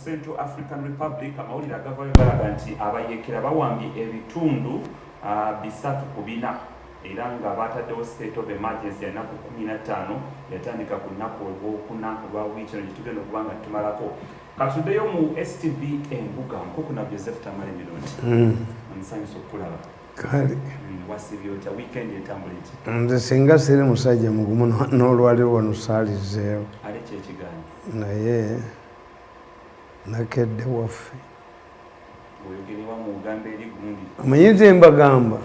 Central African Republic amawulire agavayo galaga nti abayeekera bawambye ebitundu 3 era nga bataddewo state of emergency ya nnaku 15 yatandika ku nnaku olwokuna olwa wiiki eno gyetugenda okuba nga tumalako. Katuddeyo mu STV Embuga Nkukuna Joseph Tamale Mirundi nsanyusa okukulaba. Kale wasibye otya weekend etambuliti? Nze singa siri musajja mugumu n'olwaliro wano saalizeewo ale kyekigaanyi naye nakedde waffe oyogerewa mu Uganda eri gundi omanyi nze mbagamba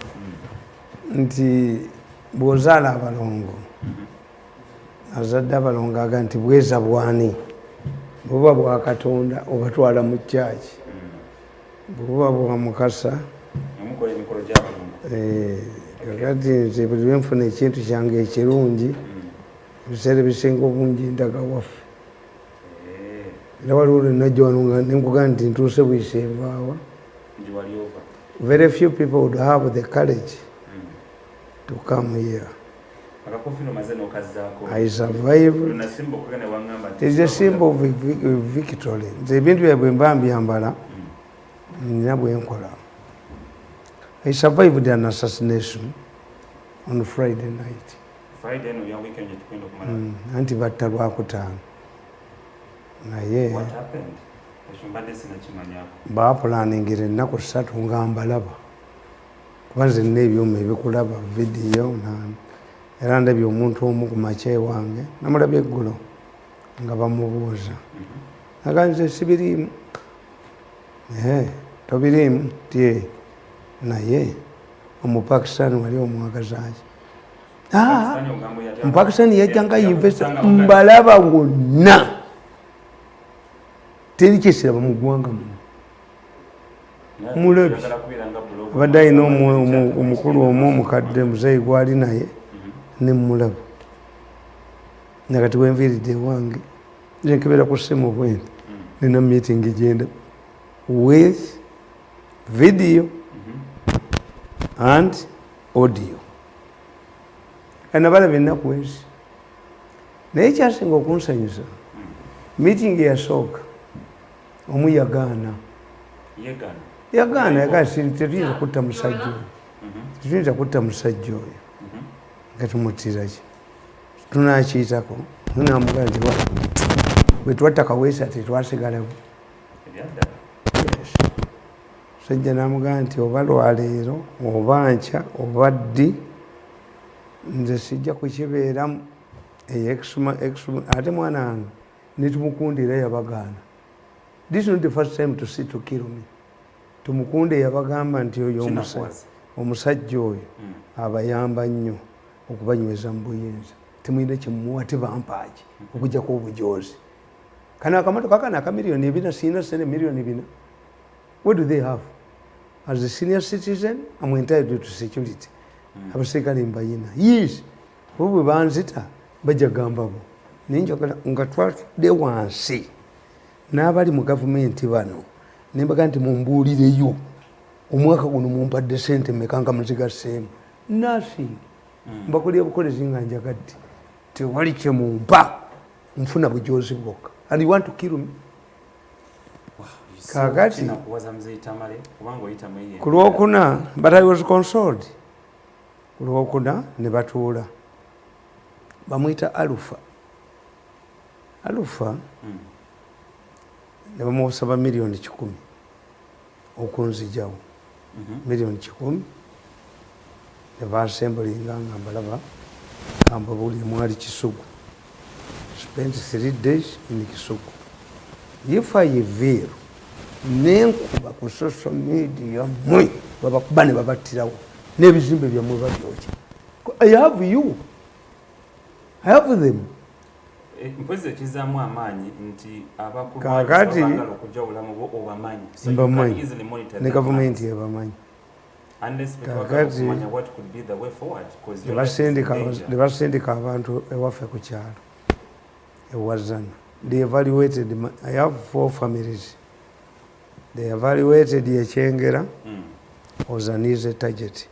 nti bw'ozaala abalongo azadde abalongo aga nti bweza bwani buba bwa Katonda obatwala mu kyaki buba bwa Mukasa omukola emikolo gy'abalongo kakati nze buli lwenfuna ekintu kyange ekirungi ebiseera ebisinga obungi ndaga waffe era waliwo lwenajja wano nga nenkugamba nti ntuuse buyise evaawa. Very few people would have the courage to come here. I survived. It's a symbol of victory. Nze ebintu byabwe mba mbyambala nina bwe nkola. I survived an assassination on Friday night. Friday no ya weekend tukwenda kumala. Anti batta Lwakutaano. Naye what happened? Eshumbade sina kimanyako. Baapulaningira ennaku 3 nga mbalaba. Kuba nze nina ebyuma ebikulaba video era ndabye omuntu omu ku makya wange namulabye eggulo nga bamubuuza. Naga nze sibiriimu. Tobiriimu tie naye Omupakisani wali omwagazaaki. Omupakisani yajja nga investor mbalaba wonna. Teri kyesiraba mu ggwanga muno. Mulabi abadde alina omukulu omu omukadde muzeeyi gwali naye ne mulabi. Nakati wenviiridde ewange nze nkebera ku ssimu bwenti nina meeting genda with video and audio. Kana balaba ennaku ezi. Naye kyasinga okunsanyusa meeting yasooka omu yagaana tetuyinza kutta musajja oyo tetuyinza kutta musajja oyo nga tumutira ki tunakiyitako namugaa nti bwe twatta kaweesa tetwasigalawo. Musajja namugaa nti oba lwaleero oba nkya oba ddi nze sijja kukibeeramu ate mwana wange netumukundira yabagaana. This is not the first time to see to kill me. Tumukunde yabagamba nti oyo omusajja oyo abayamba nnyo okubanyweza mu buyinza. Temuyina kyemuwa tebampaaki okujjako obujoozi. Kana akamotoka kana aka miliyoni 2 siyina sene miliyoni 4. What do they have? As a senior citizen, I'm entitled to security. Abasirikale mbayina. Yes. Bwe banzita bajja gamba bo. Ninjogera nga twatudde wansi n'abali mu gavumenti bano nembaga nti mumbuulireyo omwaka guno mumpadde ssente mmeka nga muzigasseemu. Nothing. Mbakolera bukolezi nga njagadde tewali kye mumpa nfuna bujoozi bwokka. And you want to kill me? Kakati ku Lwokuna, but I was consoled. Ku Lwokuna ne batuula bamuyita Alufa ne bamusaba miliyoni 10 okunzijawo. Miliyoni 10 ne baasembulinga nga mbalaba kamba buli mwali Kisugu. Spent 3 days in Kisugu. If I veer nenkuba ku social media mwe babakuba ne babattirawo n'ebizimbe byammwe babyokya. I have you. I have them. Mpozi ekizaamu amaanyi nti abakulu kakati okujja obulamu bwo obamanyi. Mbamanyi ne gavumenti ebamanyi. Kakati ne basindika abantu ewaffe ku kyalo ewazana. They evaluated I have 4 families. They evaluated Ekyengera was an easy target.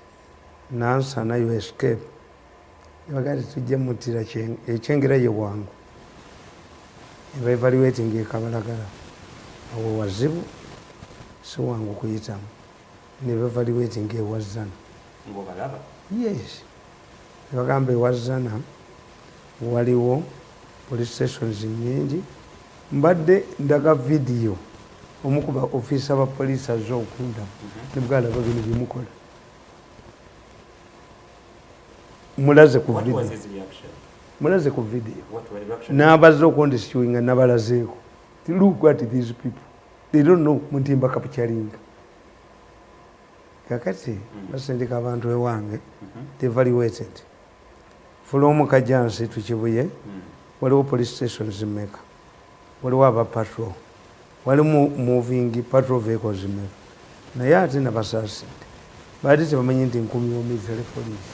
Nansana you escape. Bagati tujje mutira Ekyengera ye wangu. Evaluating Kabalagala. awo wazibu si wangu kuyitamu ne evaluating ewazzana ng'obalaba yes nebagamba ewazzana waliwo police stations nyingi mbadde ndaga vidiyo omukuba ofiisa ba poliisi azze okunda nebwalaba bino byemukola mulaze ku vidiyo n'abazze okundisiwinga nabalazeeko look at these people they don't know Mutimba kapukyalinga kakati basindika abantu ewange evaluated from Kajansi to Kibuye waliwo police stations mmeka waliwo aba patrol walimu moving patrol vehicles mmeka naye ate nabasaasidde baali tebamanyi nti nkuumibwa military police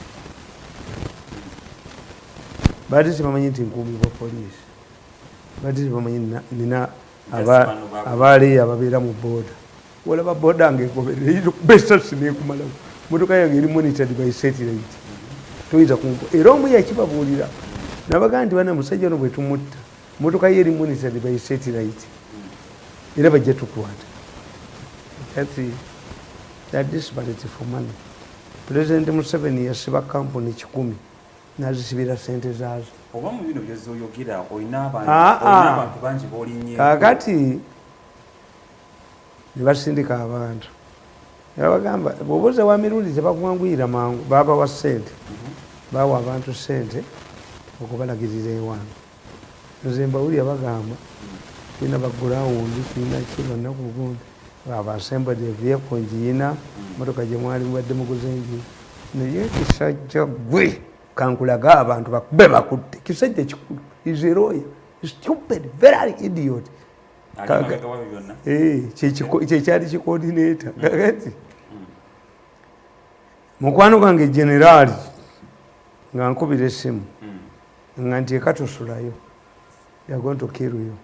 baali tebamanyi nti nkuumibwa police baali tebamanyi nina abaaleeyo ababeera mu booda olaba booda ngaekobesasi nekumalawo motoka yange eri monitored by satellite toyinza kumpa era omu yakibabuulira nabagaa nti bana musajja ono bwe tumutta motoka ye eri monitored by satellite era bajja tukwata that disparity for money. President Museveni yasiba kampuni 10 nazisibira sente zaazo oba mu bino byozoyogera olina abantu bangi b'olinnye kakati ne basindika abantu bagamba bw'obuuza wa mirundi tebakugwanguyira mangu babawa sente bawa abantu sente okubalagirira ewange nze mbawulira bagamba tulina bagurawundi tulina kibonna ku gundi abasembode evyeko ngiina motoka gye mwali mubadde muguze enjiri naye kisajja gwe kankulaga abantu bakube bakutte kisajja kikulu is a lawyer stupid very idiot kyekyali kikoordinator kakati mukwano gwange generaali nga nkubira essimu nga nti ekatusulayo yagonto kiruyo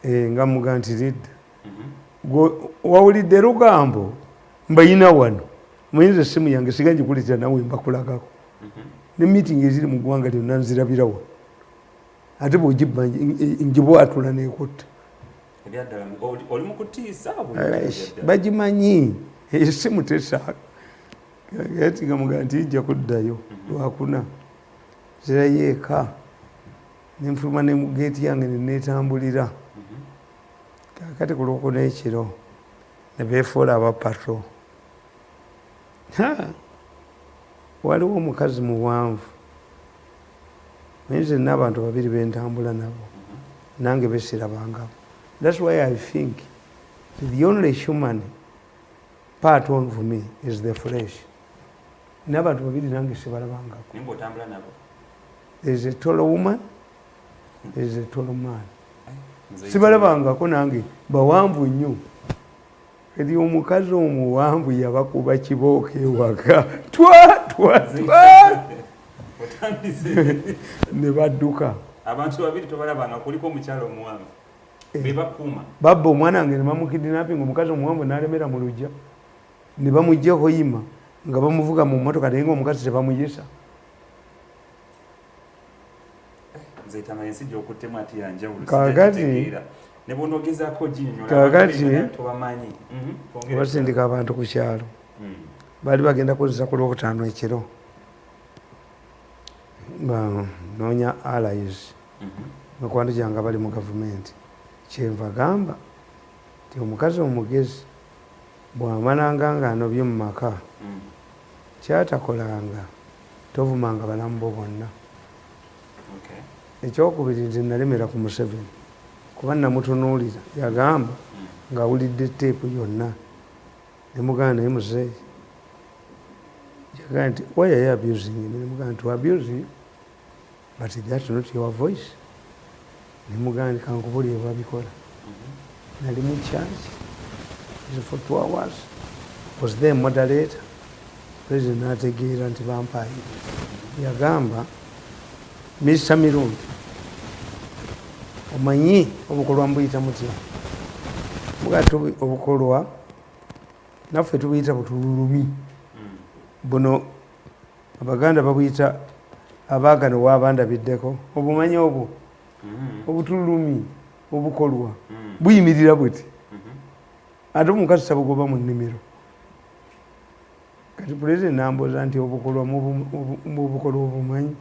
nga muga nti lidda wawulidde lugambo mbayina wano muyinza essimu yange siga ngikulitira nawe mbakulagako ne meeting eziri mu ggwanga lyonna nzirabirawo ate bwogibba njibwatula nekutta bagimanyi essimu tesaaka ati nga muga nti ijja kuddayo lwakuna zirayo eka nenfuluma ne mugeeti yange nenetambulira kakati ku lwokuna ekiro ne beefuula aba patrol waliwo omukazi muwanvu naye nzenna abantu babiri bentambula nabo nange besirabangabo that's why I think the only human part of me is the flesh n'abantu babiri nange sibalabangako there is a tall woman there is a tall man sibalabangako nange bawanvu nnyo eri omukazi omuwanvu yabakuba kibooka ewaka ne badduka abantu babiri tobalabanga kuliko omukyalo omuwanvu bebakuuma babba omwana wange ne bamukidinapinga omukazi omuwanvu n'alemera mu lujja ne bamuggyako yima nga bamuvuga mu mmotoka naye nga omukazi tebamuyisa kakati basindika abantu ku kyalo baali bagenda kuzisa ku lwokutaano ekiro noonya allies mikwano gyange bali mu gavumenti kyenva gamba ti omukazi omugezi bwamalanga nga anobye mu maka kyatakolanga tovumanga balamu bo bonna ekyokubiri nti nalemera ku Museveni kuba namutunuulira yagamba ngaawulidde teepu yonna nemugamba naye muzeeyi yagamba nti why are you abusing me nemugamba nti abuse you but that's not your voice nemugamba nti kankubulire babikola nali mu charge for 2 hours was there moderator president nategeera nti bampaayire yagamba Mr. Mirundi omanyi obukolwa mbuyita mutya mugati obukolwa naffe tubuyita butululumi buno abaganda babuyita abaagano wabandabiddeko obumanyi obwo obutululumi obukolwa buyimirira buti ate omukazi tabugoba mu nnimiro kati pulezidenti nambuuza nti obukolwa mubukolwa obumanyi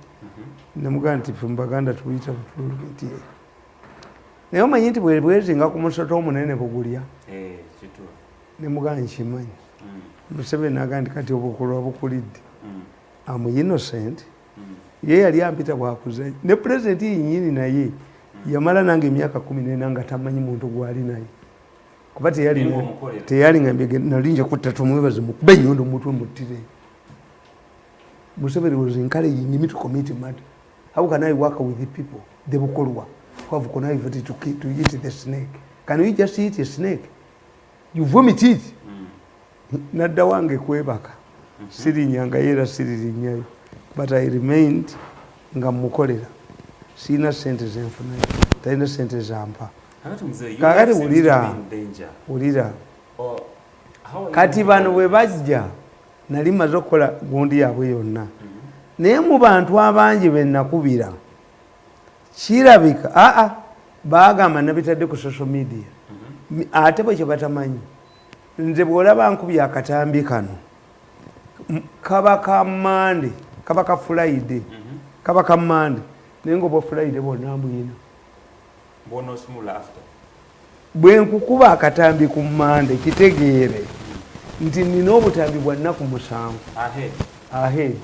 nemugaa nti fe mubaganda tubuyita butulugeti naye omanyi nti bwezinga ku musoto omunene bugulya nemugaa nkimanyi Museveni agaa nti kati obukolwa bukulidde amu innocent ye yali ampita bwakuze ne pulezidenti yinyini naye yamala nange emyaka 14 nga tamanyi muntu gwali naye kuba teyali ngambye nalinja kutta tumwebaze mukube ennyondo mutwe muttire. Museveni was encouraging me to commit murder. How can I work with the people? The bukolwa who have connived to eat the snake. Can you just eat a snake? You vomit it. Nadda wange kwebaka sirinyanga era siririnyayo but I remained nga mukolera sina sente zenfunayo talina sente zampa kakati wulira kati bano bwe bajja nali maze okukola gundi yaabwe yonna naye mu bantu abangi be nakubira kirabika baagamba nabitadde ku social media ate bwe kye batamanyi nze bw'olaba nkubye akatambi kano kaba ka Monday kaba ka Friday kaba ka Monday naye ng'oba Friday bonna mbuyina bwe nkukuba akatambi ku Monday kitegeere nti nina obutambi bwa nnaku 7 ahead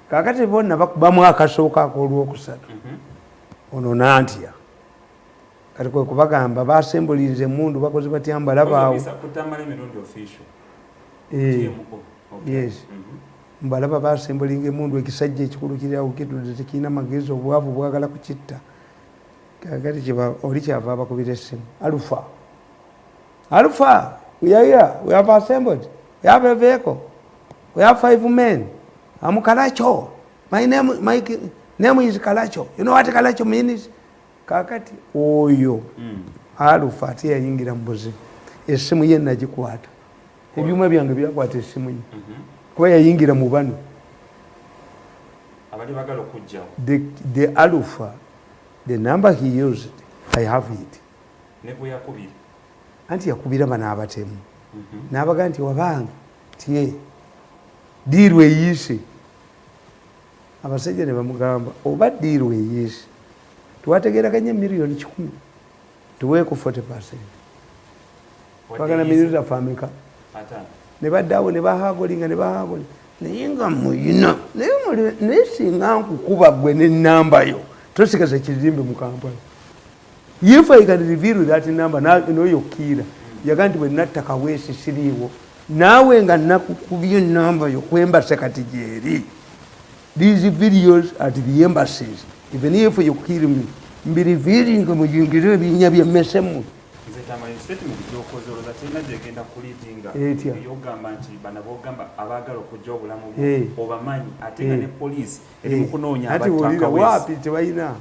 kakati bonna bakubamu akasooka ak'olwokusatu ono nantya kati kwe kubagamba basembulize emundu bakoze batya mbalabaawo yes mbalaba basembulinga emundu ekisajja ekikulu kiriawo kitudde tekirina magezi obwavu bwagala kukitta kakati oli kyava abakubira essimu Alpha we are here, we have assembled, we have a vehicle, we have 5 men. I'm Kalacho, my name is Kalacho. You know what Kalacho means? Kakati oyo Alpha ate yayingira mbuzi essimu ye nagikwata ebyuma byange byakwata essimu ye kuba yayingira mu bano abali bagala okujjawo the Alpha the number he used I have it ne bwe yakubira anti yakubira bano abatemu n'abaga nti wabanga tiye diirwe eyiise abasajja ne bamugamba oba diirwe eyiise twategeraganya miliyoni 10 tuweeko 40% twagala miliyoni zaffe ameka ne baddaawo ne bahagolinga naye nga muyina naye singa nkukuba gwe n'ennambayo tosigaza kizimbe mu Kampala if I can reveal that number noyokkiira yaga nti bwe natta kaweesi siriiwo naawe nga nakukubya ennamba yo kwembase kati gyeri these videos at the embassies even if you kill me mbiriviring muyingire ebinya byemmesemu nze tamanyi statement gyokozoloza tena gyegenda kulidinga yogamba nti bana bogamba abaagala okujja obulamu obamanyi ate nga ne poliisi eri mu kunoonya abatakawapi tebalina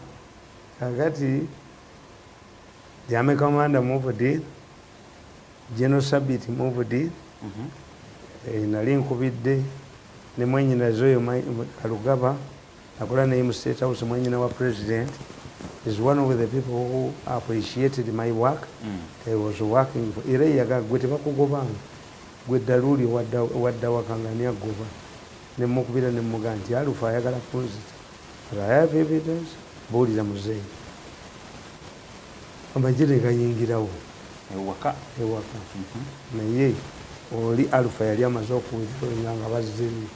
kakati the Army commander moved in General Sabit moved in nali nkubidde ne mwenyinaze oyo Kalugaba nakola naye mu State House mwenyina wa president is one of the people who appreciated my work. I was working for era yaga gwe tebakugobanga gwe Daluli wadda wakangania goba ne mukubira ne muganti Alpha ayagala kunzita but I have evidence buuliza muzeeyi amajire gayingirawo ewaka naye oli Alpha yali amaze okuwulira nga bazzeeyo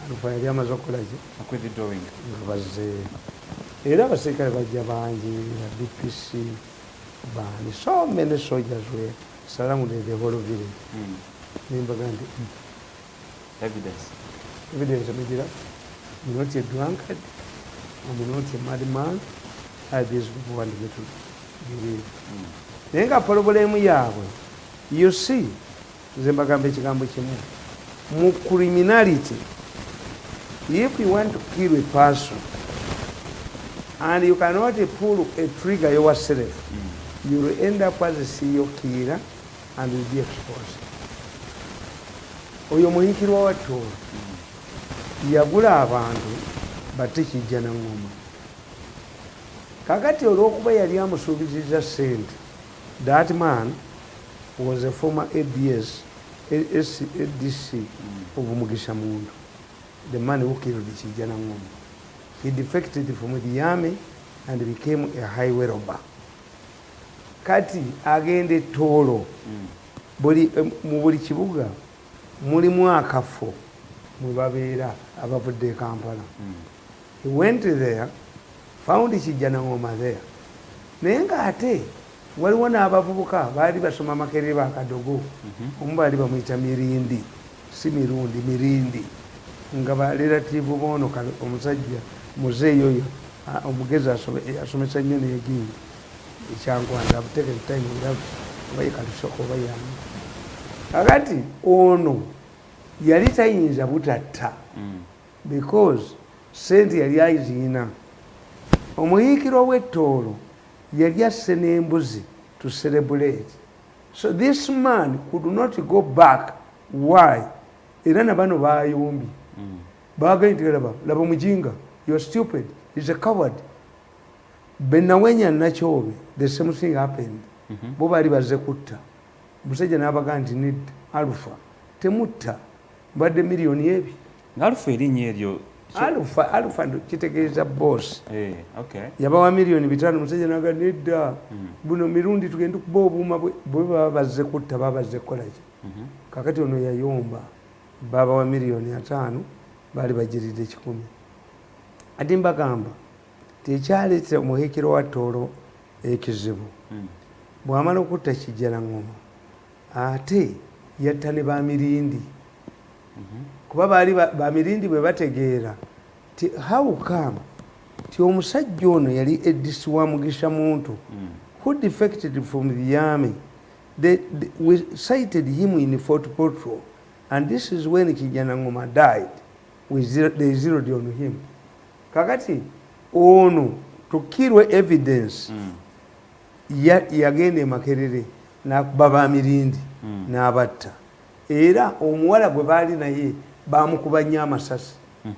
Alpha yali amaze okukolaki nga bazzeeyo era abasirikale bajja bangi ba DPC bani so many soldiers were surrounded the whole village nimbaga nti evidence megira you're not a drunkard I'm not a madman these people want me to believe naye nga problemu yaabwe you see nze mbagamba ekigambo kimu mu criminality if you want to kill a person and you cannot pull a trigger yourself you will end up as a serial killer and will be exposed oyo muhikirwa wattu yagula abantu batte kijja na ngoma kakati olw'okuba yali amusuubizizza ssente. That man was a former ADC of Mugisha Mundu, the man who killed Kijana Ngoma. He defected from the army and became a highway robber. Kati agende Toro, mu buli kibuga mulimu akafo mwe babeera abavudde Kampala. He went there, found Kijana Ngoma there. Naye ng'ate waliwo n'abavubuka baali basoma Makerere Bakadogo, omu baali bamuyita Mirindi, si Mirundi, Mirindi, nga barelative boono omusajja muzeeyi oyo omugezi asomesa nnyo n'egindi ekyangwanda abuteke time oba yekalusoko oba yange. Kakati ono yali tayinza butatta because sente yali ayizina. Omuyiikiro w'ettoolo yali asse n'embuzi to celebrate. So this man could not go back. Why? Era na bano bayombi. Bagayinti laba mujinga. You're stupid. He's a coward. Benawenya Nachobe, the same thing happened. Bo bali bazze kutta. Musajja n'abaga nti need Alpha. Temutta. Mbadde miliyoni ebi. Alpha erinnya eryo Alpha kitegeeza boss. Okay. Yabawa miliyoni 5 musajja n'aga nedda. Buno mirundi tugenda kuba obuuma bwe baba bazze kutta babazze kukola ki. Kakati ono yayomba. Baba wa miliyoni 5 bali bajiridde 10. Ati mbagamba tekyaleetera omuhiikiro wa Tooro ekizibu. Bw'amala okutta Kijana Ngoma ate yatta ne Bamirindi. Kuba baali Bamirindi bwe bategeera ti how come ti omusajja ono yali ADC wa Mugisha Muntu who defected from the army. We cited him in Fort Portal, and this is when Kijana Ngoma died. They zeroed on him. Kakati ono tukirwe evidence yagende Makerere n'akuba Bamirindi n'abatta. Era omuwala gwe baali naye bamukuba nnyo amasasi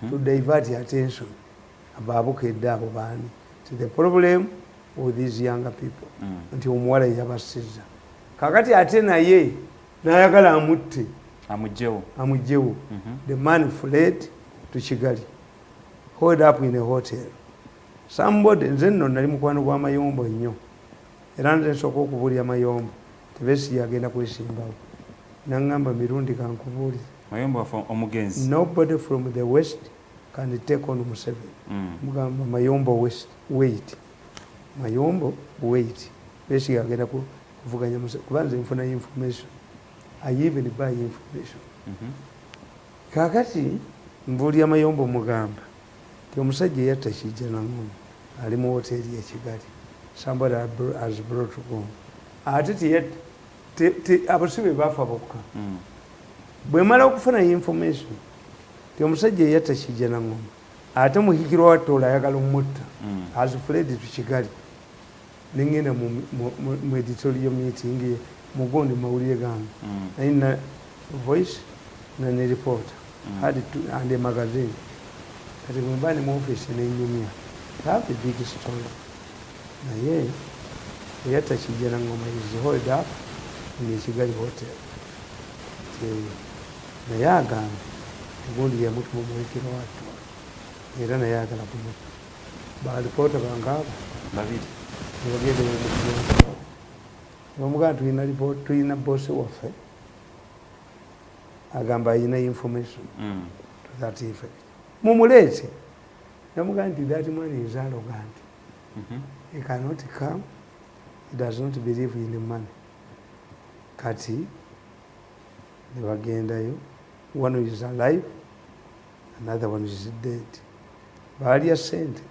to divert attention. Abaabukedde abo baani. So the problem with these younger people nti omuwala yabasizza. Kakati ate naye n'ayagala amutte amugyewo. The man fled to Kigali, hold up in a hotel. Somebody nze nno nali mukwano gwa Mayombo nnyo era nze nsooka okubuulira Mayombo Tebesi yagenda kwesimbawo n'angamba mirundi kankubuulire Mayombo omugenzi. Nobody from the west can take on Museveni. Mugamba Mayombo west wait. Mayombo wait. Tebesi yagenda kuvuganya Museveni kuba nze nfuna information. I even buy information. Kakati mbuulira Mayombo mugamba ti omusajja yatta Kijana Ngoma ali mu hoteli ya Kigali. Somebody has brought home. Ate abasibe bafa bokka. Bwe mala okufuna information ti omusajja yatta Kijana Ngoma ate muhikiro wa Tooro ayagala omutta has fled to Kigali. Nengenda mu editorial meeting mugondi mawulire gange naina voice na ne reporter had to and a magazine kati mwembani mu office n'enyumya have a big story naye yatta Kijana Ngoma is hold up in Kigali hotel naye agamba ugundi yamutu mu muhikiro wa Tooro era naye agala kumutta baripota bangabo babiri bagende mu Omuga tulina boss waffe agamba ayina information to that effect. Mumuleete namuga nti that man is arrogant. He cannot come. He does not believe in money. Kati nebagendayo, one is alive, another one is dead. Baalya sente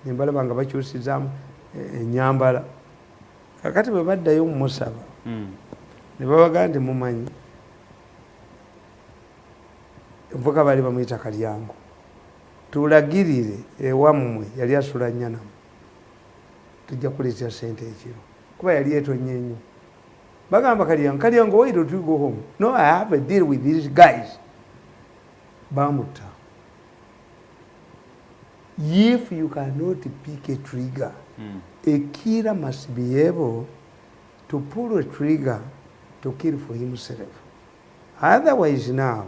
nembalaba nga bakyusizaamu ennyambala. Kakati bwe baddayo mumusaba ne babaga nti mumanyi envuka baali bamuyita Kalyango tulagirire ewammwe yali asula nnyanamu tujja kuleetera sente ekiro kuba yali etonye nnyo. Bagamba Kalyango why don't you go home? No, I have a deal with these guys. Bamutta if you cannot pick a trigger, a killer must be able to pull a trigger to kill for himself. Otherwise now,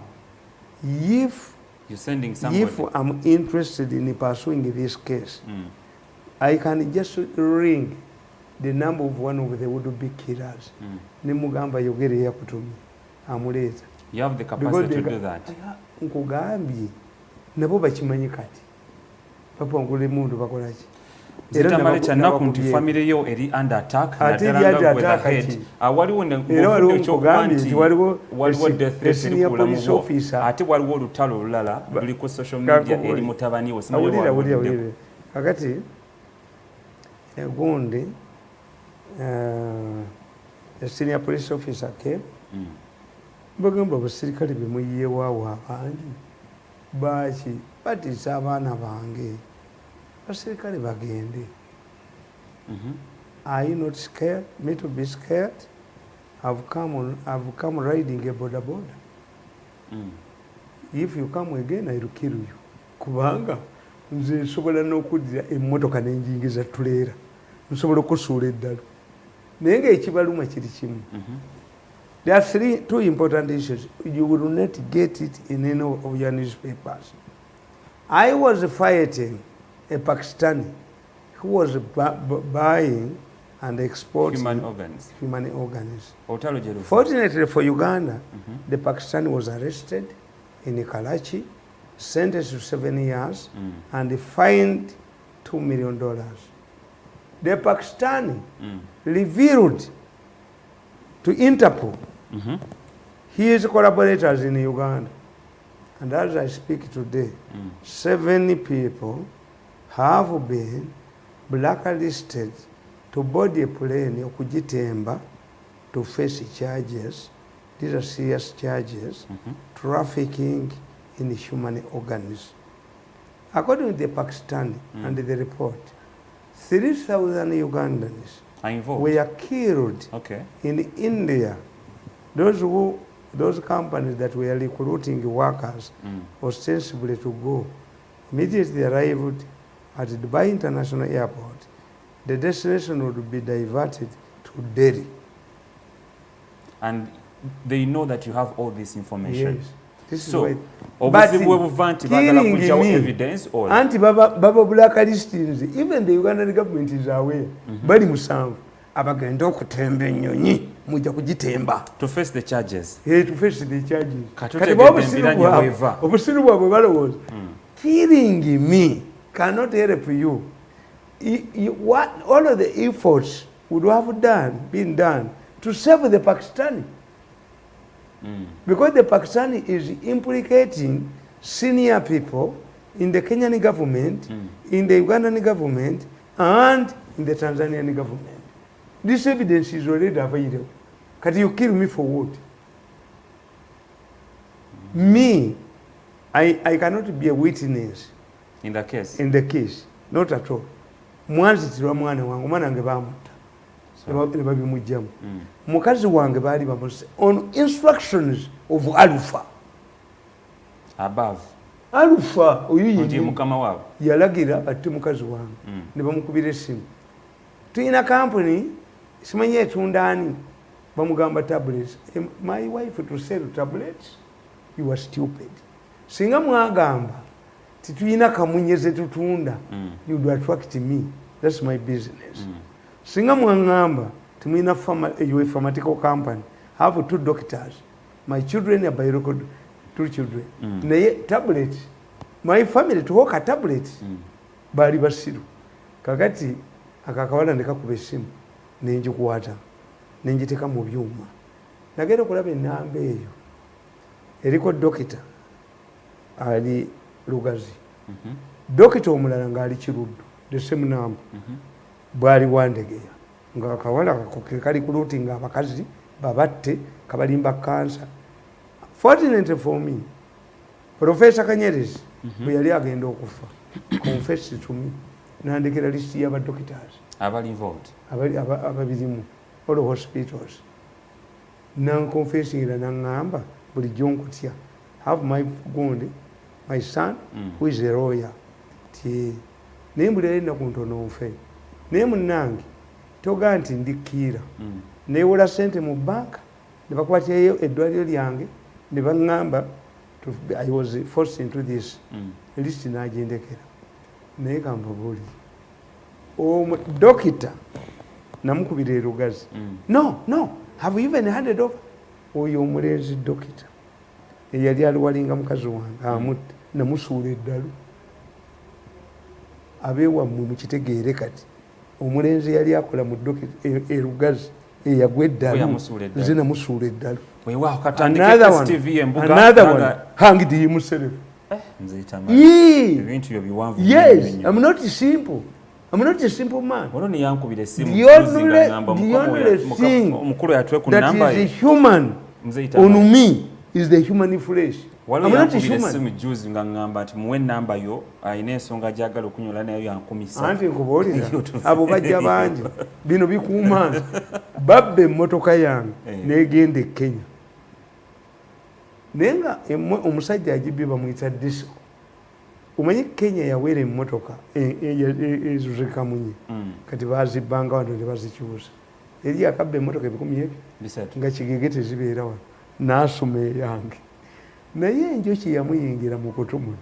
if you're sending somebody, if I'm interested in pursuing this case, I can just ring the number of one of the would-be killers. Nimugamba yogere yakutumi amuleta. You have the capacity to do that. Nkugambye nabo bakimanyi kati. Papa ngule mundu bakolaki. Zitamale kyanaku nti family yo eri under attack naddala nga head. Waliwo waliwo death threat eri kulamu ate waliwo olutalo olulala luli ku social media eri mutabani we simanyi kakati egundi a senior police officer came bagamba abasirikale bemuyiyewawo abangi baki batiisa abaana bange abasirikale bagende. Are you not scared? Me to be scared? I've come riding a border. If you come again, I will kill you. Kubanga nze nsobola n'okuddira emmotoka n'enjingiza tuleera nsobola okusuula eddalo naye ng'ekibaluma kiri kimu. There are two important issues. You will not get it in any of your newspapers. I was fighting a Pakistani who was buying and exporting human organs. Fortunately for Uganda, the Pakistani was arrested in Karachi, sentenced to 7 years, and fined $2 million. The Pakistani revealed to Interpol his collaborators in Uganda. And as I speak today, 7 people have been blacklisted to board a plane okujitemba to face charges. These are serious charges. Trafficking in human organs. According to the Pakistani and the report, 3,000 Ugandans were killed in India. Those companies that were recruiting workers ostensibly to go immediately arrived at Dubai International Airport. The destination would be diverted to Delhi. And they know that you have all this information. Yes. This so, is why. But killing me, evidence or Baba blacklistings, even the Ugandan government is aware. Bali musanvu abagenda okutemba ennyonyi mujja kugitemba to face the charges. To face the charges. Kati obusiru bwabwe balowooza killing me cannot help you. What all of the efforts would have been done to save the Pakistani. Because the Pakistani is implicating senior people in the Kenyan government, in the Ugandan government, and in the Tanzanian government. This evidence is already available. Can you kill me for what? Me, I cannot be a witness in the case. In the case, not at all. Mwanzitirwa mwana wange mwana wange bamutta ne babimugjamu mukazi wange baali bamuse on instructions of Alpha above Alpha oyo ndiye mukama wabo yalagira ati mukazi wange ne bamukubira essimu tuyina company simanyi etundani bamugamba tablets. My wife to sell tablets, you are stupid. Singa mwagamba tituyina kamunyeze tutunda, you do attract me. That's my business. Singa mwangamba timuyina a pharmaceutical company, have 2 doctors. My children are biological 2 children. Naye tablets, my family tuhoka tablets. Bali basiru. Kakati akakawala ndikakuba essimu nenjikuwata nenjiteka mu byuma nagenda okulaba ennamba eyo eriko dokita ali Lugazi dokita omulala ng'ali Kiruddu the same number bwali Wandegeya nga akawala kali kulutinga abakazi babatte kabalimba kansa. Fortunately for me, Professor Kanyerezi bwe yali agenda okufa confessed to me nandikira list y'aba doctors abali involved ababirimu all hospitals non-confessing nangamba bulijjo nkutya have my son who is a lawyer ti naye mbulira ennaku ntono nfe naye munnange togaa nti ndikkiira neewola ssente mu banka ne bakwatirayo eddwaliro lyange ne baŋŋamba I was forced into this list n'agyendekera naye kambabuulire dokita namukubira erugazi no have even handed over oyo omulenzi dokita eyali aluwalinga mukazi wange amutte namusuula eddalu abeewammwe mukitegeere kati omulenzi yali akola mu dokita erugazi eyagwa eddalu nze namusuula eddalu another one hanged himself. Yes, I'm not simple. I'm not a simple man. The only thing that is human on me is the human flesh. I'm not a human. Anti nkubuulira abo bajja bangi bino bikuuma babbe emmotoka yange negenda e Kenya naye nga omusajja agibye bamuyita disco. Omanyi Kenya yaweera emmotoka ezo zekamunye kati bazibbanga wano ne bazikyusa eri akabba emmotoka 10,000 nga kigege zibeera wano n'asoma eyange naye enjoki yamuyingira mu kutumu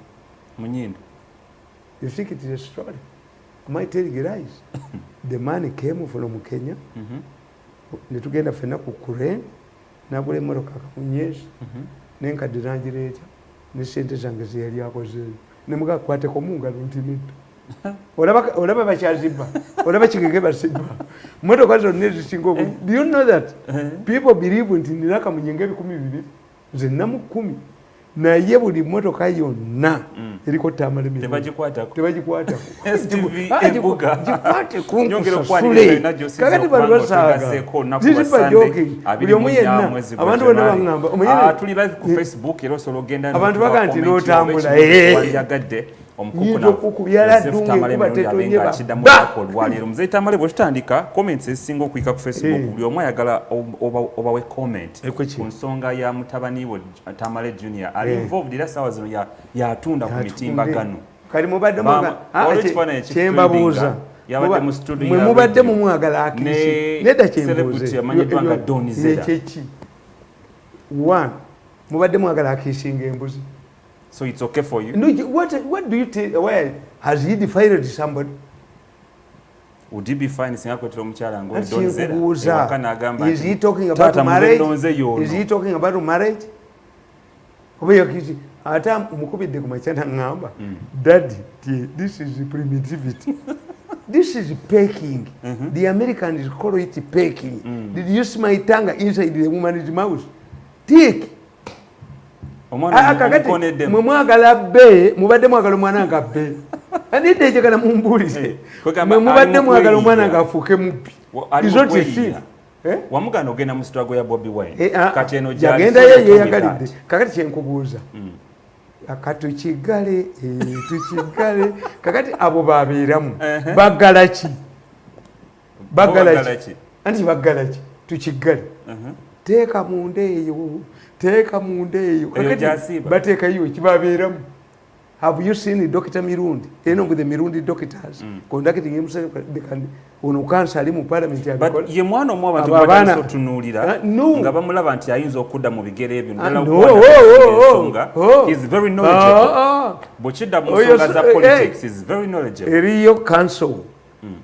munyindo. You think it is a story? Am I telling you lies? The man came from Kenya ne tugenda ffenna ku Kurene n'agula emmotoka akamunyezi n'enkadde n'agireeta ne ssente zange ze yali akozeeyo nemuga kwateko mungalo nti nito olaba bakyazibba olaba kigege basibba motoka zonna ezisinga obungi. Do you know that people believe nti nina kamunyenga 2,000 nze namu 10 naye buli motoka yonna eriko tamale tebagikwatako gikwate kunkusasule kakati bali basaaga ziziba joking buli omu yenna abantu bonna baŋŋamba tuli live ku Facebook era osobola ogenda abantu baga nti n'otambula walero muzeyi Tamale bwe tutandika comments ezisinga okuyika ku Facebook buli omu ayagala obawe comment ku nsonga ya mutabani wo Tamale Junior ali involved era sawa zino yatunda ku mitimbagano kali mubadde kyembabuuza mwe mubadde mumwagala akisi nedda kyembuuze kyeki one mubadde mwagala akisinga embuzi. So it's okay for you? No, what do you think? Why has he defiled somebody? Would he be fine saying akwetera omukyala ngo donzera? Is he talking about marriage? Is he talking about marriage? Obeya kisi ata mukubidde ku machana ngamba daddy this is primitivity. This is peking. The Americans call it peking. Did you see my tongue inside the woman's mouth? Tick. Kakati mwe mwagala bbe mubadde mwagala omwana nga bbe anidde ekigala mumbuulize mwe mubadde mwagala omwana nga afuuke mubbi wamugana ogenda mu struggle ya Bobi Wine kati eno yagendayo yeyagalidde kakati kyenkubuuza katukigale tukigale kakati abo babeeramu baggala ki anti baggala ki tukigale teeka munda eyo bateekayo kibabeeramu. Have you seen Dr. Mirundi? With the Mirundi doctors conducting himself ono kansa ali mu parliament yabikola. But ye mwana omwa abantu badde tunuulira nga bamulaba nti ayinza okudda mu bigere ebyo ndala okuwanda he is very knowledgeable. Bwekidda mu nsonga za politics is very knowledgeable. Eriyo council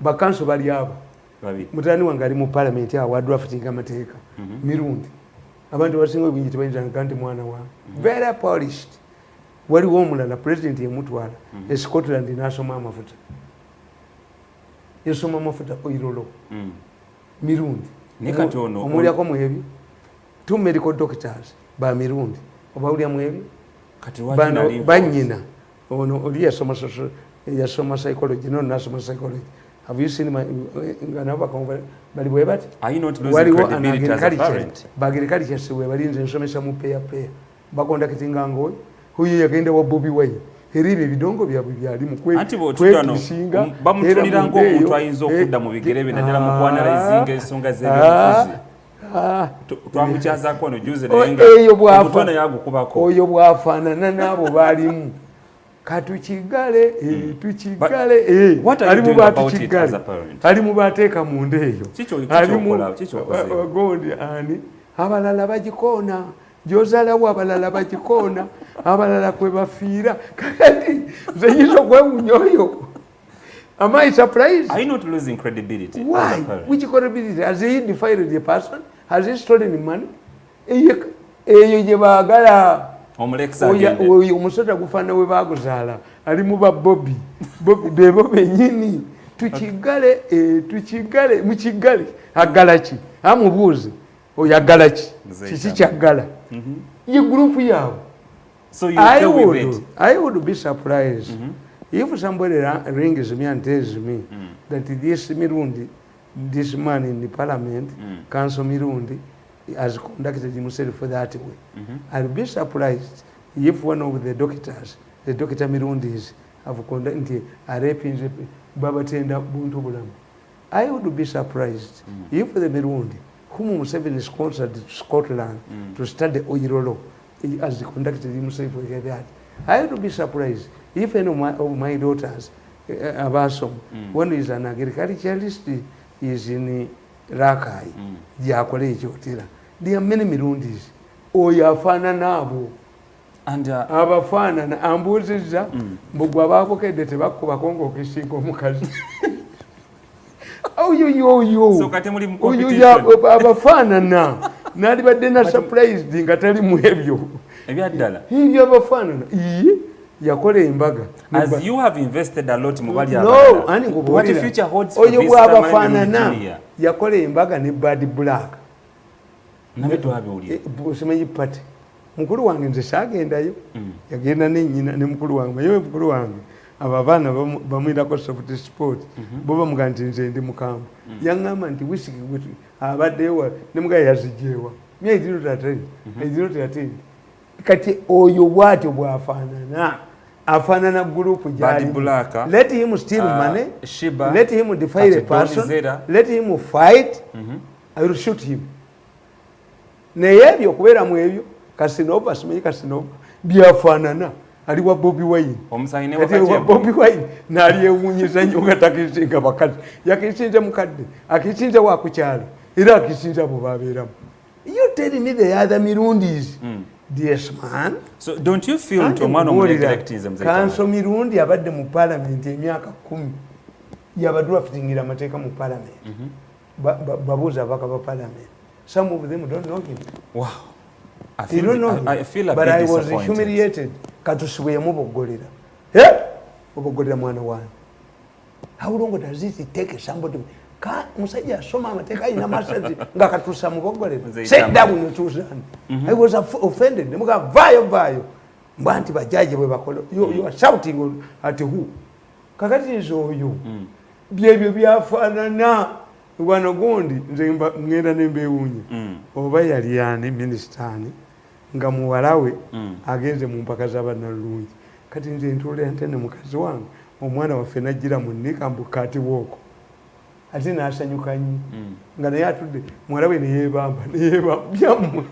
ba council bali abo mutani wange ali mu parliament awa drafting amateeka Mirundi abantu basinga obingi tebayinza nti mwana wange very polished. Waliwo omulala president yemutwala Scotland n'asoma amafuta yasoma amafuta oirolo Mirundi nekati ono omulyako mwebyo two medical doctors ba Mirundi obawulya mwebyo kati wajina banyina ono oli yasoma psychology no nasoma psychology. Have you seen my nganaba konva bali bwe bati I not losing credibility as a parent bagirikali kyasiwe balinze nsomesa mu pair bakonda kitinga ngoyi huyo yagenda wa Bobi Wine eribe bidongo byabwe byali mu kwekisinga bamutulira ngo omuntu ayinza okudda mu bigere bye naddala mu kwanalizinga ensonga z'ebyobufuzi twamukyaza kono juze nenga omutwana yagukubako oyo bwafaanana n'abo baalimu katukigale tukigale ali mu batukigale ali mu bateeka mu ndeeyo ali mu gondi ani abalala bagikoona gyozalawo abalala bagikoona abalala kwe bafiira kakati nze nyinza okwewunya oyo. Am I surprised? Are you not losing credibility? Why? Which credibility? Has he defiled the person? Has he stolen money? Eyo gye baagala oyo omusota gufaana we baaguzaala ali mu babbobi bebo bennyini tukigale tukigale mukigale agala ki amubuuze oyo agala ki kiki kyaggala ye gurupu yaabwe. So you deal with it? I would be surprised if somebody rings me and tells me that this Mirundi, this man in the parliament, Council Mirundi, has conducted himself that way. I'll be surprised if one of the doctors, the Dr. Mirundis, have conducted a raping Babatenda Buntu Bulam. I would be surprised if the Mirundi, whom Museveni sponsored to Scotland to study oil law, has conducted himself like that. I would be surprised if any of my daughters, Abasom, one is an agriculturalist, is in Rakai, Jakole Jotira. There are many Mirundis. Oyafana nabo. And abafana na ambuziza mbugwa bakokedde tebakuba kongo kisingo mukazi. Yo. So kati muli mu competition. Abafana na nali badde na surprise nga tali mu ebyo. Ebyaddala. Ibyo abafana na. Yakola embaga. As you have invested a lot mu bali abafana. No, ani ngubulira. What the future holds for this abafana na. Yakola embaga ne Bad Black. Nabeto abiwulira. Simanyi pate. Mukulu wange nze saagendayo yagenda nenyina ne mukulu wange yewe mukulu wange abaana bamwirako soft sport bo bamugamba nti nze ndi mukamba yaŋŋamba nti wisiki abaddeyo ne mugaya yazijeewa myezi tateri kati oyo bwatyo bwafaanana afaanana gurupu gyali. Let him steal money, let him defile a person, let him fight, I will shoot him. Naye ebyo okubeera mu ebyo Casanova, simanyi Casanova byafaanana ali wa Bobi Wine omusayine wa Bobi Wine naali ewunyiza nnyo nga takisinga bakazi yakisinze mukadde akisinze wa kukyalo era akisinze abo babeeramu. You tell me the other Mirundis yes man. So don't you feel to omwana omuneglectivism Council Mirundi abadde mu parliament emyaka 10 yabadraftingira amateeka mu parliament babuuza abaka ba parliament. Some of them don't know him. Wow. I feel a but I was humiliated. Katusibwe yamuboggolera. Oboggolera mwana wange. How long does it take somebody? Musajja asoma amateeka alina masters nga katusa muboggolera. Sit down you choose. I was offended. Nemuga vayo. Mbanti bajaje bwe bakola. You are shouting at who? Kakati nzo oyo. Byebyo byafaanana. Wano gundi nze ngenda nembewunya oba yali ani ministani nga muwalawe agenze mu mpaka z'abannalungi kati nze ntule ntene mukazi wange omwana waffe najjira mu nnika mbukati woko ate n'asanyuka nnyo nga naye atudde muwalawe neyeebamba byammwe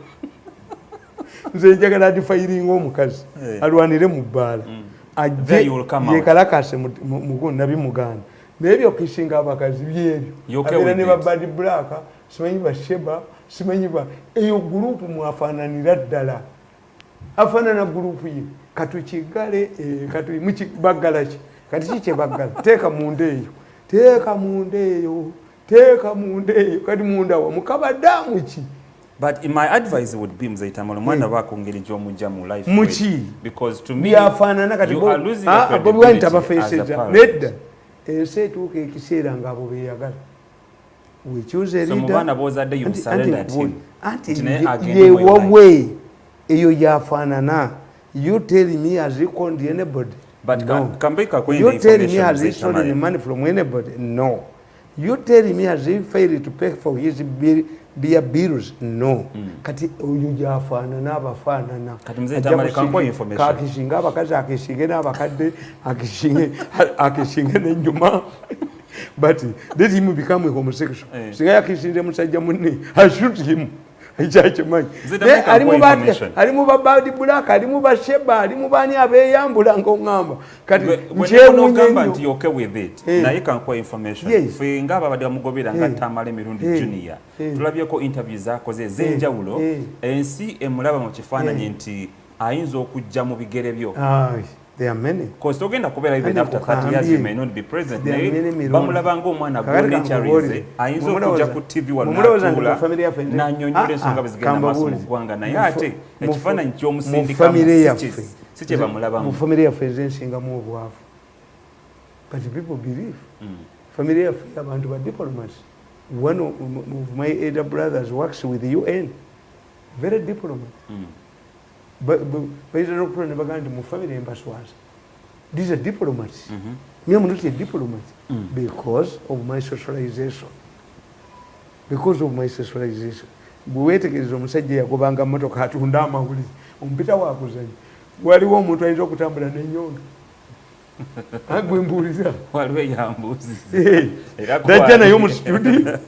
nze njagala adifayiringa omukazi alwanire mu bbaala ajje yekalakase mugundi nabimuganda nebyo kisinga abakazi byebyo abera ne Bad Black simanyi ba Sheba simanyi ba eyo gurupu mwafaananira ddala afaanana gurupu ye katukigale mukibaggala ki kati kike baggala teeka mundeeyo kati munda wa mukabaddamu ki. But my advice would be Mzaitamalo mwana wako ngeri gy'omujja mu life muki because to me byafaanana kati you are losing Bobi Wine tabafeeseza nedda ensi etuuka ekiseera ng'abo beeyagala wekyuza erida yewawe eyo yafaanana. You tell me has he conned anybody? But no. You tell me has he stolen the money from anybody? No. You tell me has he failed to pay for his beer bills? No. Kati oyo yafaanana abafaanana kakishinga abakazi akishinge n'abakadde akishinge n'enjuma but let him become a homosexual. Singa yakishinze musajja munne I shoot him ekyakimanyi ali mu babadi black ali mu basheba ali mu bani abeyambula ng'oŋŋamba kati nkyewuunya nti yoke with it naye kankuwa information ffe nga ababadde bamugobera nga Tamale Mirundi Junior tulabyeko interview zaakoze ez'enjawulo ensi emulaba mu kifaananyi nti ayinza okujja mu bigere byo. There are many. Because ogenda kubeera even after 30 years you may not be president. Bamulaba ng'omwana gw'onecharize ayinza okujja ku TV wano n'atuula n'annyonnyola ensonga bwe zigenda maaso mu ggwanga naye ate ekifaananyi ky'omusindikamu si kye bamulabamu. Mu famire yaffe ezensingamu obwavu. But people believe. Famire yaffe abantu ba diplomats. One of my elder brothers works with the UN. Very diplomat. But mu family embaswaza. These are diplomats. Me am not a diplomat because of my socialization. Because of my socialization. Bwetegereza omusajja yagobanga mmotoka atunda amawulire ompita wakuzanya waliwo omuntu ayinza okutambula n'ennyondo agwe mbuuliza waliwo eyambuuzi dajja naye mu studio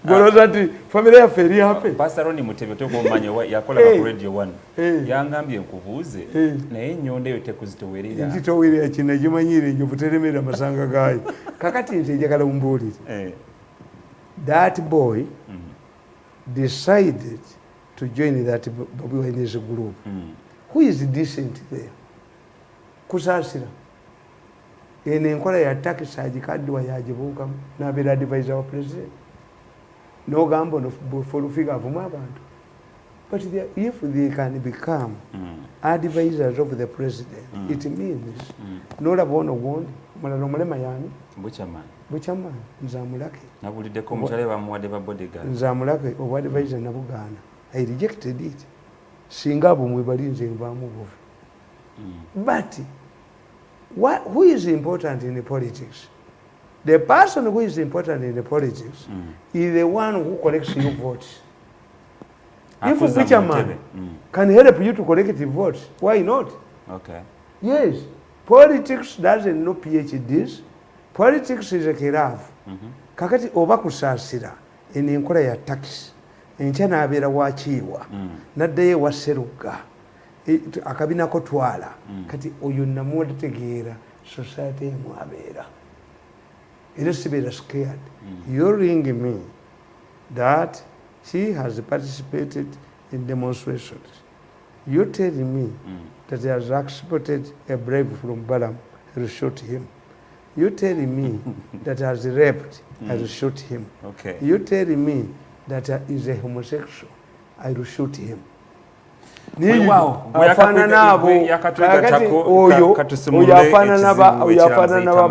gwolooza nti famire yaffe eri ape Pasaroni Mutebe tokomanya yakolaba ku Radio 1 yangambye nkubuuze naye ennyondo eyo tekuzitowerera nzitowerera kino gimanyiire enjovu teremera amasanga gaayo kakati nti njagala mumbuulire that boy decided to join that Bobi Wine's group. Who is decent there? Kusaasira eno enkola ya takisi agikaddiwa yagibuukamu n'abeera advisor wa president n'ogamba ono folufiga avumu abantu. But if they can become advisors of the president, it means n'olaba ono gundi mulala omulema yaani Buchaman nzamulake nabuliddeko omukyala bamuwadde ba bodyguard nzamulake obwadvisor nabugaana. I rejected it singa abo mwebalinze nvaamu buvi. But who is important in the politics? The person who is important in the politics is the one who collects your votes. If Buchaman can help you to collect the votes, why not? Okay. Yes. Politics doesn't know PhDs. Politics is a kiravu. Kakati oba kusaasira eno enkola ya takisi enkya n'abeera wakiibwa n'addayo ewa Sserugga akabinako twala kati oyo namutegeera society emu abeera era sibeera scared. You ring me that she has participated in demonstrations. You tell me that he has accepted a bribe from Balaam, I will shoot him. You tell me that has raped, I will shoot him. Okay. You tell me that is a homosexual, I will shoot him. Afaanana abo kakati oyo afaanana ba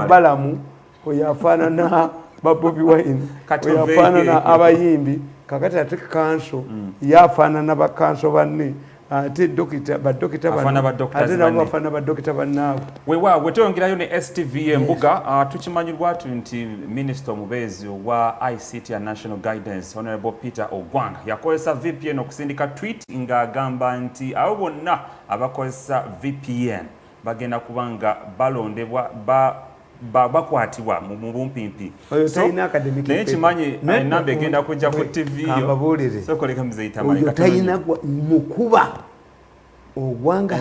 Balamu, oyo afaanana ba Bobi Wine, oyo afaanana abayimbi kakati ate kanso yafaanana ba kanso banne ate dokita badokita bafana badokita bannaabwe wewa wetongerayo ne STV embuga tukimanyirwa nti Minister omubeezi wa ICT and National Guidance Honorable Peter Ogwanga yakozesa VPN okusindika tweet ng'agamba nti abo bonna abakozesa VPN bagenda kubanga balondebwa bakwatibwa mu bumpimpi. Naye kimanyi enamba egenda kujja ku TV yo sokoleka muzeyitamanyi katayina mukuba Ogwanga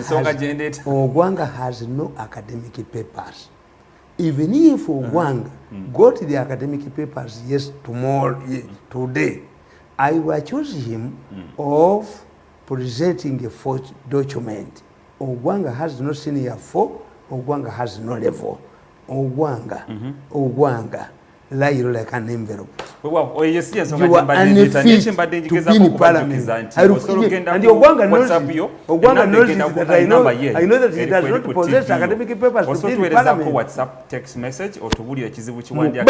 has no academic papers. Even if Ogwanga got the academic papers today, I will accuse him of presenting a forged document. Ogwanga has no senior 4, Ogwanga has no level. Ogwanga lie like an envelope. You are unfit to be in parliament. And Ogwanga knows that I know that he does not possess academic papers to be in parliament. WhatsApp text message or to bulia ekizibu kiwandiika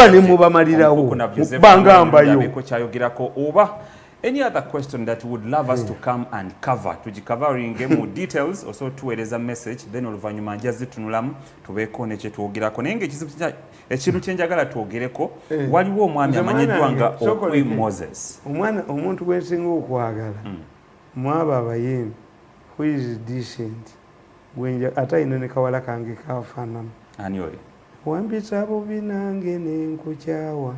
any other question that would love us to come and cover tugicovering more details also tuweereza message then oluvanyuma njazi tunulamu tubeeko ne kye twogerako naye ekintu kyenjagala twogereko waliwo omwami amanyiddwa nga Okwi Moses omuntu gwensinga okwagala mwaba abayimbi who is decent ate ayina ne kawala kange kafaanamu ani oyo wampisa bubi nange nenkukyawa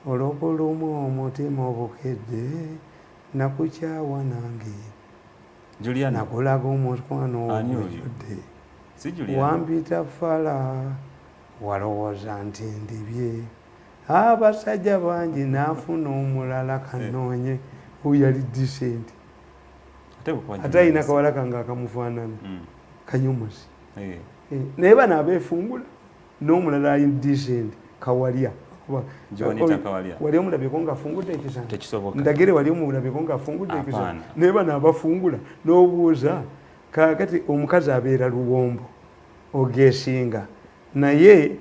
olw'okulumu omutima obukedde nakukyawa nange Juliana nakulaga omukwano ogujjudde si Juliana wampita fala walowooza nti ndibye abasajja bangi naafuna omulala kanoonye huyali decent ate ayina kawala kange akamufaanana kanyumusi naye bano abeefungula n'omulala ayi decent kawalya wali omulabyeko ngaafungudde ekisana ndagire wali omulabyeko ngaafungudde ekisana naye bano abafungula n'obuuza kakati omukazi abeera luwombo ogeesinga naye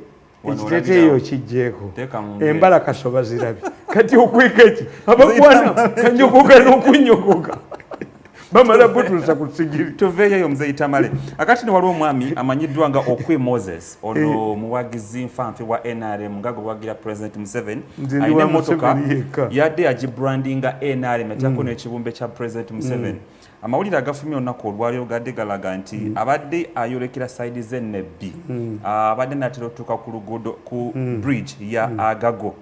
ekiteteeyo kijjeeko embala kasoba zirabye kati okweka eki abakwana kanyogoga n'okunyogoga bamala butuusa ku sigiri tuveeyo Muzeeyi Tamale akati ne waliwo omwami amanyiddwa nga Okwi Moses ono muwagizi nfanfe wa NRM nga gwe wagira President Museveni alina emmotoka yadde agibrandinga NRM atyako n'ekibumbe kya President Museveni amawulire agafumye olunaku olwaliro gadde galaga nti abadde ayolekera saidi z'ennebbi abadde natera otuuka ku luguudo ku bridge ya Agago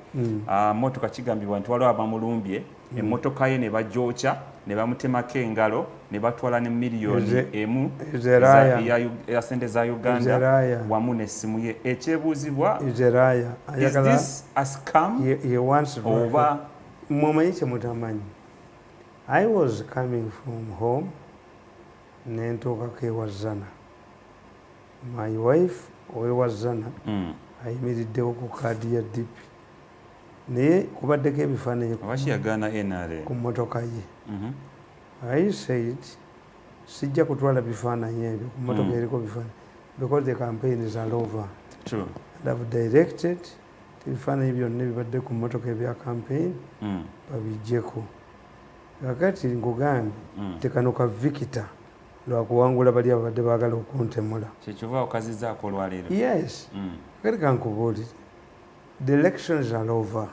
mmotoka kigambibwa nti waliwo abamulumbye emmotoka ye ne bagyokya ne bamutemako engalo ne batwala ne miliyoni emu ya sente za Uganda wamu n'essimu ye ekyebuuzibwa is this a scam oba mumanyi kyemutamanyi I was coming from home nentuukako ewazana my wife owewazana ayimiriddewo ku kaadi ya DP naye kubaddeko ebifaananyi ku mmotoka ye I said sijja kutwala bifaananyi ebyo ku mmotoka eriko bifaananyi because the campaign is all over. True. And I've directed ebifaananyi byonna ebibadde ku mmotoka ebya campaign babijjeko kakati nkugambye tekano ka Victor lwakuwangula bali abadde baagala okuntemula kyekiva okazizaako olwaleero. Yes. Kakati kankubuulire the elections are over.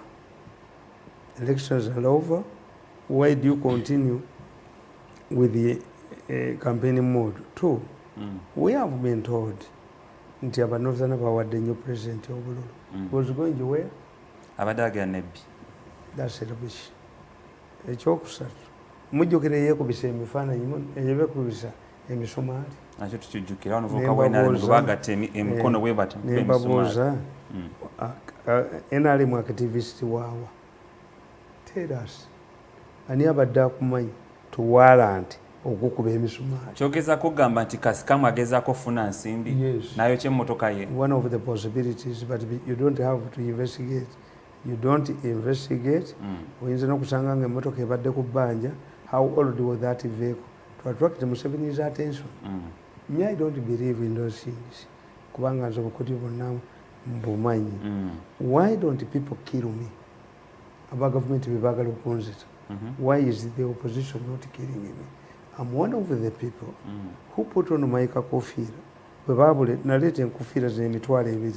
Elections are over. Why do you continue with the campaigning mode? Two, we have been told nti abanozana bawadde nnyo president obululu. Was going to where? Abadde agenda nebbi. That's rubbish. Ekyokusatu mujjukire yeekubisa emifaananyi eyebekubisa emisumaali. Nakyo tukijjukira wano vuuka bwenali bagatta emikono bwe bati nembabuuza NRM activist waawa. Tell us. Ani abadde akumanyi tuwaala nti okukuba emisumaali. Kyogezaako kugamba nti kasikamu agezaako okufuna nsimbi nayo kyemmotoka ye. One of the possibilities, but you don't have to investigate. You don't investigate. Oyinza n'okusanga nga emmotoka ebadde ku bbanja. How old was that vehicle? To attract Museveni's attention. Me, I don't believe in those things. Kubanga nze obukuti bwonna mbumanyi. Why don't people kill me? Aba government bebaagala okunzita. Why is the opposition not killing me? I'm one of the people who put on my kakofiira. Bwe baabule naleeta enkofiira z'emitwalo 2.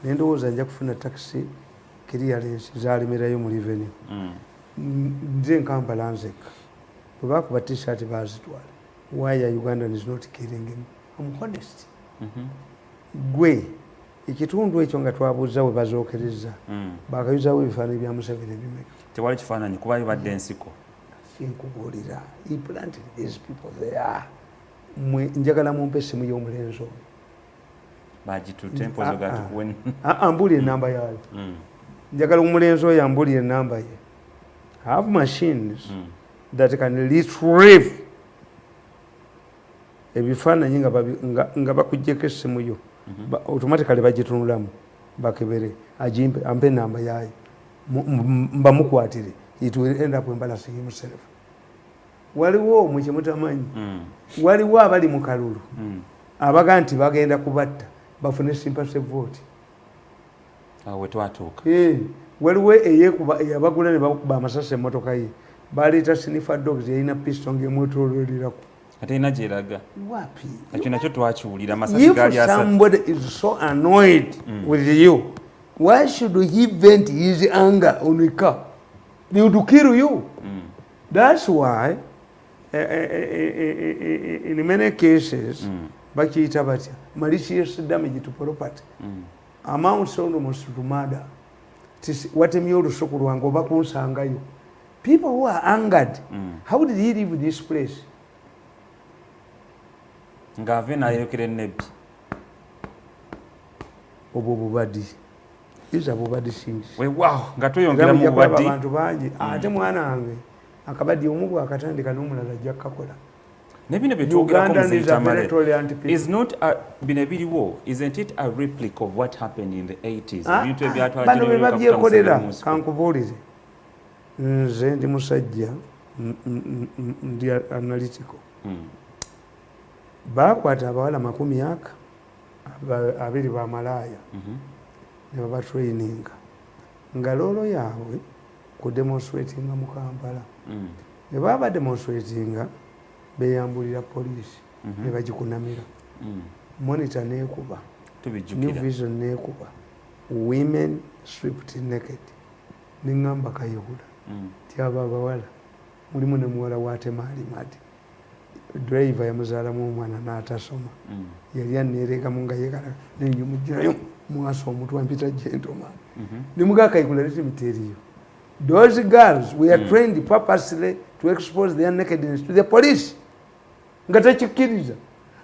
Ne ndowooza nja kufuna taxi clearance zaalemerayo mu revenue. Nze Kampala nzekka. Bwe baakuba t-shirt baazitwala. Why are Ugandans not killing him? I'm honest. Gwe ekitundu ekyo nga twabuuza we bazookereza baakayuzaawo ebifaananyi bya Museveni bimeka. Tewali kifaananyi kuba bibadde ensiko. Sinkubuulira. He planted these people there. Mwe njagala mumpe essimu y'omulenzi oyo. Bagitutte mpozo gatukuwe. Ambuulira ennamba yayo. Njagala omulenzi oyo ambuulira ennamba ye. Have machines that can retrieve ebifaananyi nga bakuggyeko essimu yo. Automatically bagitunulamu bakebere ampe ennamba yayo. Mbamukwatire. It will end up embarrassing himself. Waliwo mwe kyemutamanyi. Waliwo abali mu kalulu abaga nti bagenda kubatta bafune sympathy vote. Awe twatuuka. Waliwo eyeekuba eyabagula ne bakuba amasasi emmotoka ye baleeta sniffer dogs yalina pisto ng'emwetooloolirako. Ate ina gyeraga. Wapi? Ekyo nakyo twakiwulira amasasi gaali asatu. If somebody is so annoyed with you, why should he vent his anger on a car? They would kill you. That's why in many cases bakiyita batya malicious damage to property amounts almost to murder. Watemye olusuku lwange oba kunsangayo people who are angered. How did he leave this place? Ngave na yokere nebbi. Obo bubadi. These are bubadi things. We wow, nga tuyongera mu bubadi. Abantu bangi ate mwana wange akabadi omugwa akatandika n'omulala jakkakola. Nebine betwogerako muzitamale. Is not a binebiriwo, isn't it a replica of what happened in the 80s? Ebintu ebyatwala bano bebabyekolera kankubuulire. Nze ndi musajja ndi analytical. Bakwata abawala 10 abiri ba malaya ne baba training nga lolo yaabwe ku demonstrating mu Kampala ne baba demonstrating beyambulira police ne bagikunamira monitor nekuba New Vision nekuba women stripped naked ningamba kayihula tyaba abawala mulimu ne muwala watemaali mati driver yamuzaalamu omwana n'atasoma yali aneereka mu nga yekala nenjumujjayo mwasa omuntu wampita gentleman nimugakayikula litimitiriyo. Those girls were trained purposely to expose their nakedness to the police nga tekikiriza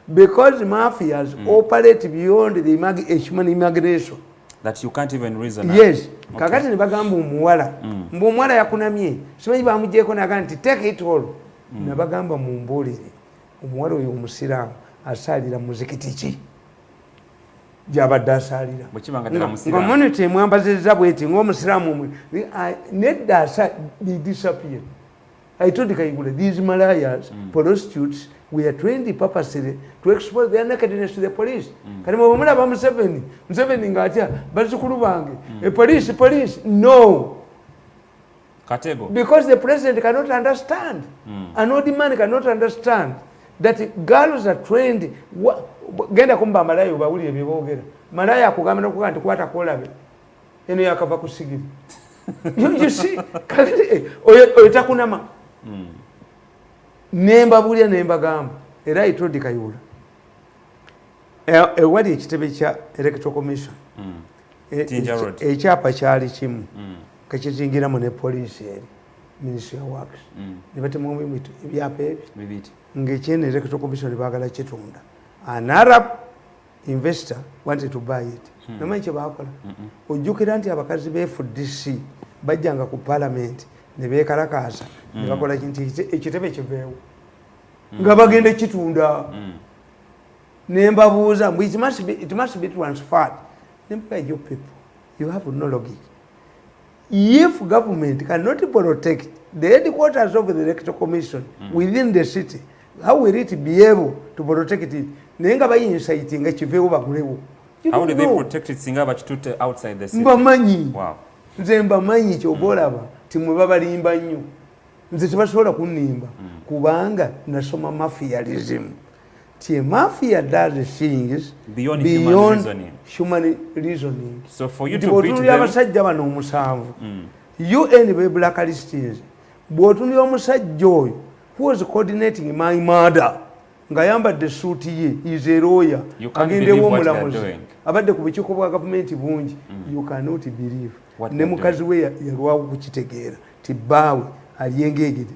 because mafias operate beyond the human imagination that you can't even reason. Yes. Kakati ne bagamba omuwala mbu omuwala yakunamye simanyi bamugyeko naga nti take it all ne bagamba mumbuulire omuwala oyo omusiraamu asaalira muzikiti ki gyabadde asaalira nga monita emwambazizza bweti ng'omusiraamu nedda disappear. I told Kayigula, these Malayas, prostitutes, we are trained purposely to expose their nakedness to the police. Kanimo bamula ba Museveni ngatia bazukulu bange police no. Katego. Because the president cannot understand. An old man cannot understand that girls are trained. Genda kumba malaya bawulire bibogera. Malaya akugamba nokuga nti kwata kolabe. Eno yakava kusigiri. You see, oyo takunama. Nemba bulya nemba gamba era itodi Kayihura wali ekitebe kya electoral commission ekyapa kyali kimu kakizingiramu ne police eri ministry of works ne batemu ebintu ebyapa ebyo ng'ekyene electoral commission baagala kitunda. An Arab investor wanted to buy it. Namanyi kye baakola ojjukira nti abakazi be FDC bajjanga ku parliament ne beekalakaasa ne bakola kintu ekitebe kiveewo nga bagenda kitunda ne mbabuuza mbu it must be transferred. You people, you have no logic. If government cannot protect the headquarters of the electoral commission within the city, how will it be able to protect it? Nenga bayinciting kiveewo bagulewo. How do they protect it singa bakitute outside the city? Mbamanyi. Wow. Nze mbamanyi kyobolaba timwe babalimba nnyo. Nze tebasobola kunimba kubanga nasoma mafialism. Tie mafia does things beyond human reasoning. So for you to beat them, abasajja bano omusanvu. UN be blacklistings. Bw'otunira omusajja oyo who was coordinating my murder nga yambadde suit ye is a lawyer agendewo omulamuzi abadde ku bukiiko bwa gavumenti bungi you cannot believe ne mukazi we yalwawo kukitegeera ti bbaawe alyengeegede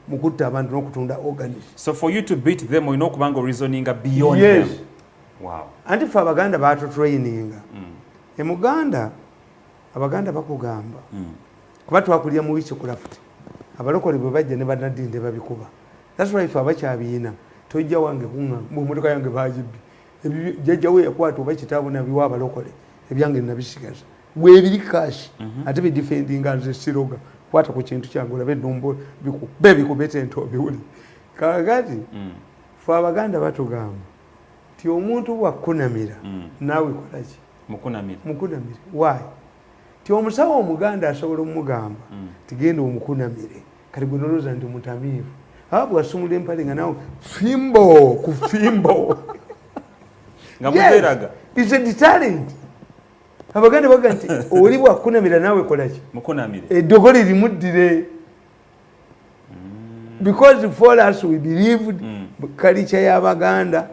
mu kutta abantu n'okutunda organis. So for you to beat them olina okubanga reasoning beyond them. Wow. Anti fe abaganda batutraininga emuganda abaganda bakugamba kuba twakulya mu wiiki kulafuti abalokole bwe bajja ne bannaddiini babikuba. That's why fe abakyabiina tojja wange kunga mmotoka yange baagibbi jjajja we yakwata oba kitaabu nabiwa abalokole ebyange nabisigaza weebiri kashi ate bidifendinga nze siroga kwata ku kintu kyange olabe ennombo bikubeta ento biwuli kakati fe abaganda batugamba ti omuntu bwakunamira naawe kolaki mukunamire why ti omusawo omuganda asobola omugamba tigenda omukunamire kati gwe noloza nti omutamiivu bwasumula empale nga nawe fimbo ku fimbo nga muzeraga is a deterrent. Abaganda baga nti oli bwakunamira nawe kolaki mukunamire eddogole limuddire because for us we believed culture y'Abaganda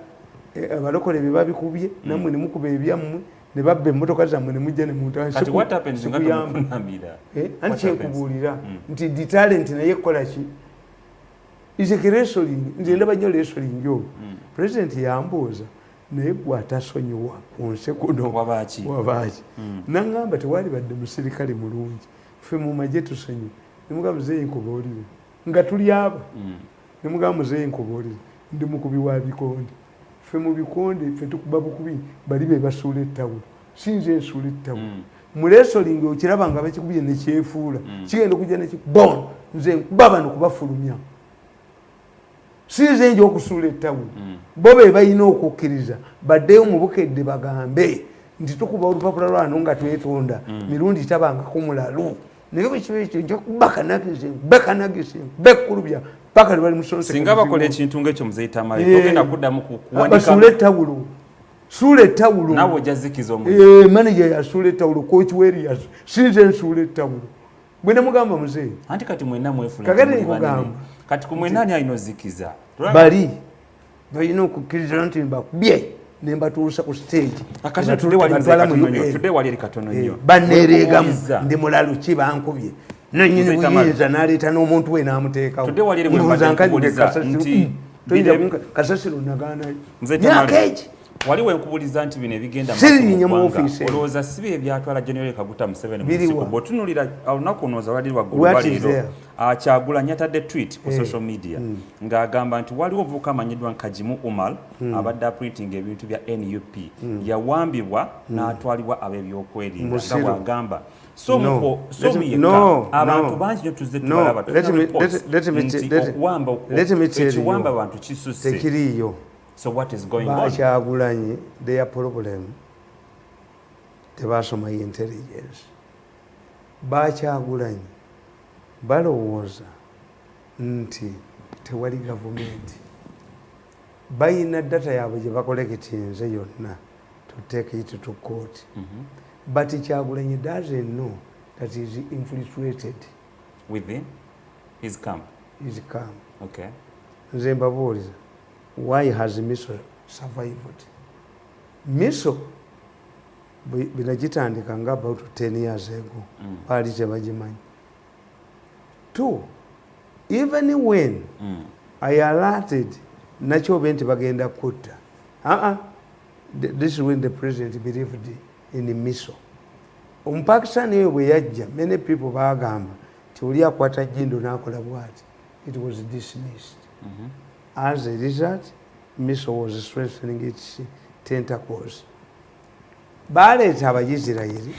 abalokole bye babikubye namwe ne mukuba ebyammwe ne babba emmotoka zammwe ne mujja ne muntu kati what happens nga tukunamira anti kyenkubuulira nti di talent naye kola ki iseke wrestling nze ndaba nnyo wrestling yo president yambuuza naye gwe atasonyiwa ku nsi kuno wabaaki naŋŋamba tewali badde musirikale mulungi ffe mu magye tusonyiwe ne mugamba muzeeyi nkubuulire nga tuli aba ne mugamba muzeeyi nkubuulire ndi mukubi wa bikonde ffe mu bikonde ffe tukuba bukubi bali be basuula ettawulo sinze nsuula ettawulo mu wrestling okiraba nga bakikubye ne kyefuula kigenda okujja bon nze nkuba bano kubafulumya sinze nja okusuula ettawulo bo be balina okukkiriza baddeyo mu bukedde bagambe nti tukuba olupapula lwano nga twetonda mirundi tabangako mulalu naye bwekiba ekyo nja kubakanagise bekkulubya paka libali musonse singa bakola ekintu ng'ekyo muzeyitamale togenda kuddamu kuwanika basuula ettawulo suula ettawulo nawe ojja zikiza manager yasuula ettawulo coach Warriors sinze nsuula ettawulo bwe namugamba muzeeyi anti kati mwenna mwefula kakati nkugamba kati ku mwenna ani alina ozikiza bali balina okukkiriza nti mbakubye ne mbatuusa ku stage akati tudde wali eri katono nnyo banneereegamu ndi mulalu ki bankubye nanyini buyinza n'aleeta n'omuntu we n'amuteekawo tudde wali eri mwembakubuliza nti kasasiro nagaanayo wali wenkubuliza nti bino ebigenda olowooza si bye ebyatwala General Kaguta Museveni musiko bw'otunuulira olunaku onooza lwali lwaggulu lwaleero Kyagulanyi atadde tweet ku social media ng'agamba nti waliwo ovubuka amanyiddwa Nkajimu Umar abadde aprinting ebintu bya NUP yawambibwa n'atwalibwa ab'ebyokwerinda nga bw'agamba so muyekka abantu bangi nyo tuzze tubalaba nti ekiwamba abantu kisusse tekiriiyo. So what is going on? Kyagulanyi, their problem, tebasoma intelligence. Kyagulanyi balowooza nti tewali government. Bayina data yaabwe gye bakolekitinze yonna to take it to court. But Kyagulanyi doesn't know that he is infiltrated. Within his camp? His camp. Okay. Nze mbabuuliza. Why has Miso survived? Miso binagitandika nga about 10 years ago. Bali tebagimanyi. 2. Even when I alerted nakyo nti bagenda kutta. This is when the president believed in Miso. Omupakistan eyo bwe yajja, many people bagamba ti oli akwata jjindo n'akola bwati. It was dismissed. As a result, Miso was strengthening its tentacles. Baleeta Abayisirayiri,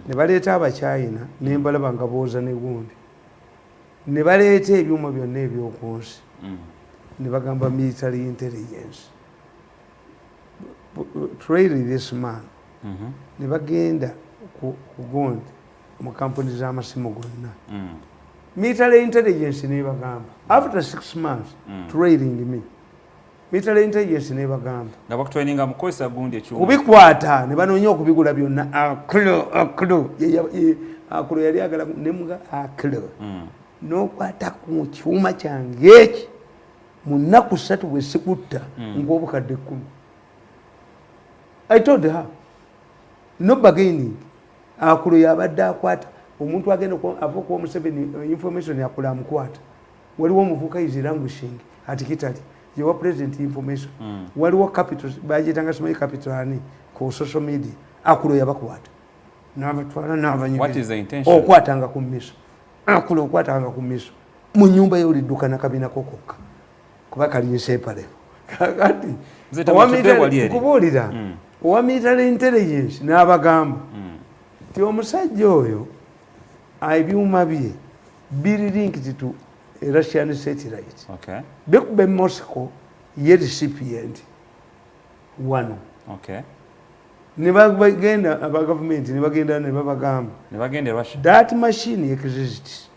ne baleeta Abachina, ne mbalaba nga booza ne gundi. Ne baleeta ebyuma byonna eby'oku nsi. Ne bagamba military intelligence. Trail this man. Ne bagenda ku gundi mu kampuni z'amasimu gonna. Military intelligence ne bagamba. After 6 months, trailing me. Military intelligence ne bagamba. Nga bakutraininga mukozesa gundi ekyuma. Kubikwata ne banoonya okubigula byonna. Aklo yali agala ne muga aklo. N'okwata ku kyuma kyange eki mu nnaku 3 bwe sikutta ng'obukadde 10. I told her, no bargaining. Aklo yabadde akwata. Omuntu agenda ava ku Museveni information yakula amukwata. Waliwo omuvuka is languishing at Kitali. Your president information. Waliwo capital bagitanga simanyi capital ani ku social media. Akulo yabakwata. N'abatwala n'abanyiga. What is the intention? Okwatanga ku Miso. Akulo okwatanga ku Miso. Mu nyumba y'olidduka na kabina kokokka. Kuba kali separe. Kakati. Kubuulira. Owa military intelligence n'abagamba. Ti omusajja oyo ebyuma bye biri linked to a Russian satellite. Okay. Bekube Moscow ye recipient wano. Okay. Ne bagenda aba government ne bagenda ne babagamba. Ne bagenda Russia. That machine exists.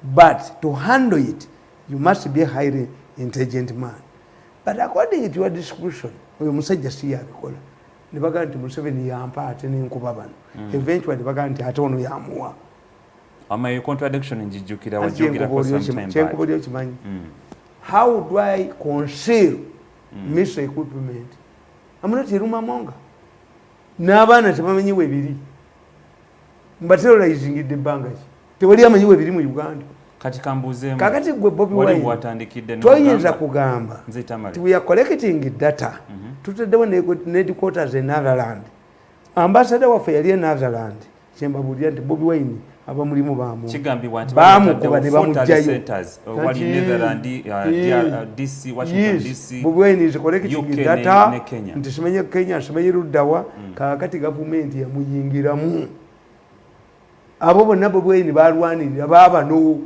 But to handle it you must be a highly intelligent man. But according to your description, oyo musajja si yabikola. Ne bagamba nti Museveni yampa ate n'enkuba bano. Eventually bagamba nti ate ono yamuwa. Ama your contradiction in Jijukira was Jukira for some time back. How do I conceal Miso equipment? I'm not a rumor monger. n'abaana tebamanyiwe ebiri mbaterrorizingidde ebbanga ki tewali amanyiwe ebiri mu Uganda kati kambuzeemu kakati gwe Bobi Wine bwatandikidde toyinza kugamba nzitamale we are collecting data tutaddewo ne headquarters e Netherland ambassador waffe yali e Netherland kyembabuulira nti Bobi Wine aba mulimu kigambibwa nti bamukuba ne bamugjayo wali Netherland DC Washington DC Bobi Wine is collecting data nti simenye Kenya simenye luddawa kakati gavumenti yamuyingiramu abo bonna Bobi Wine balwanirira baabano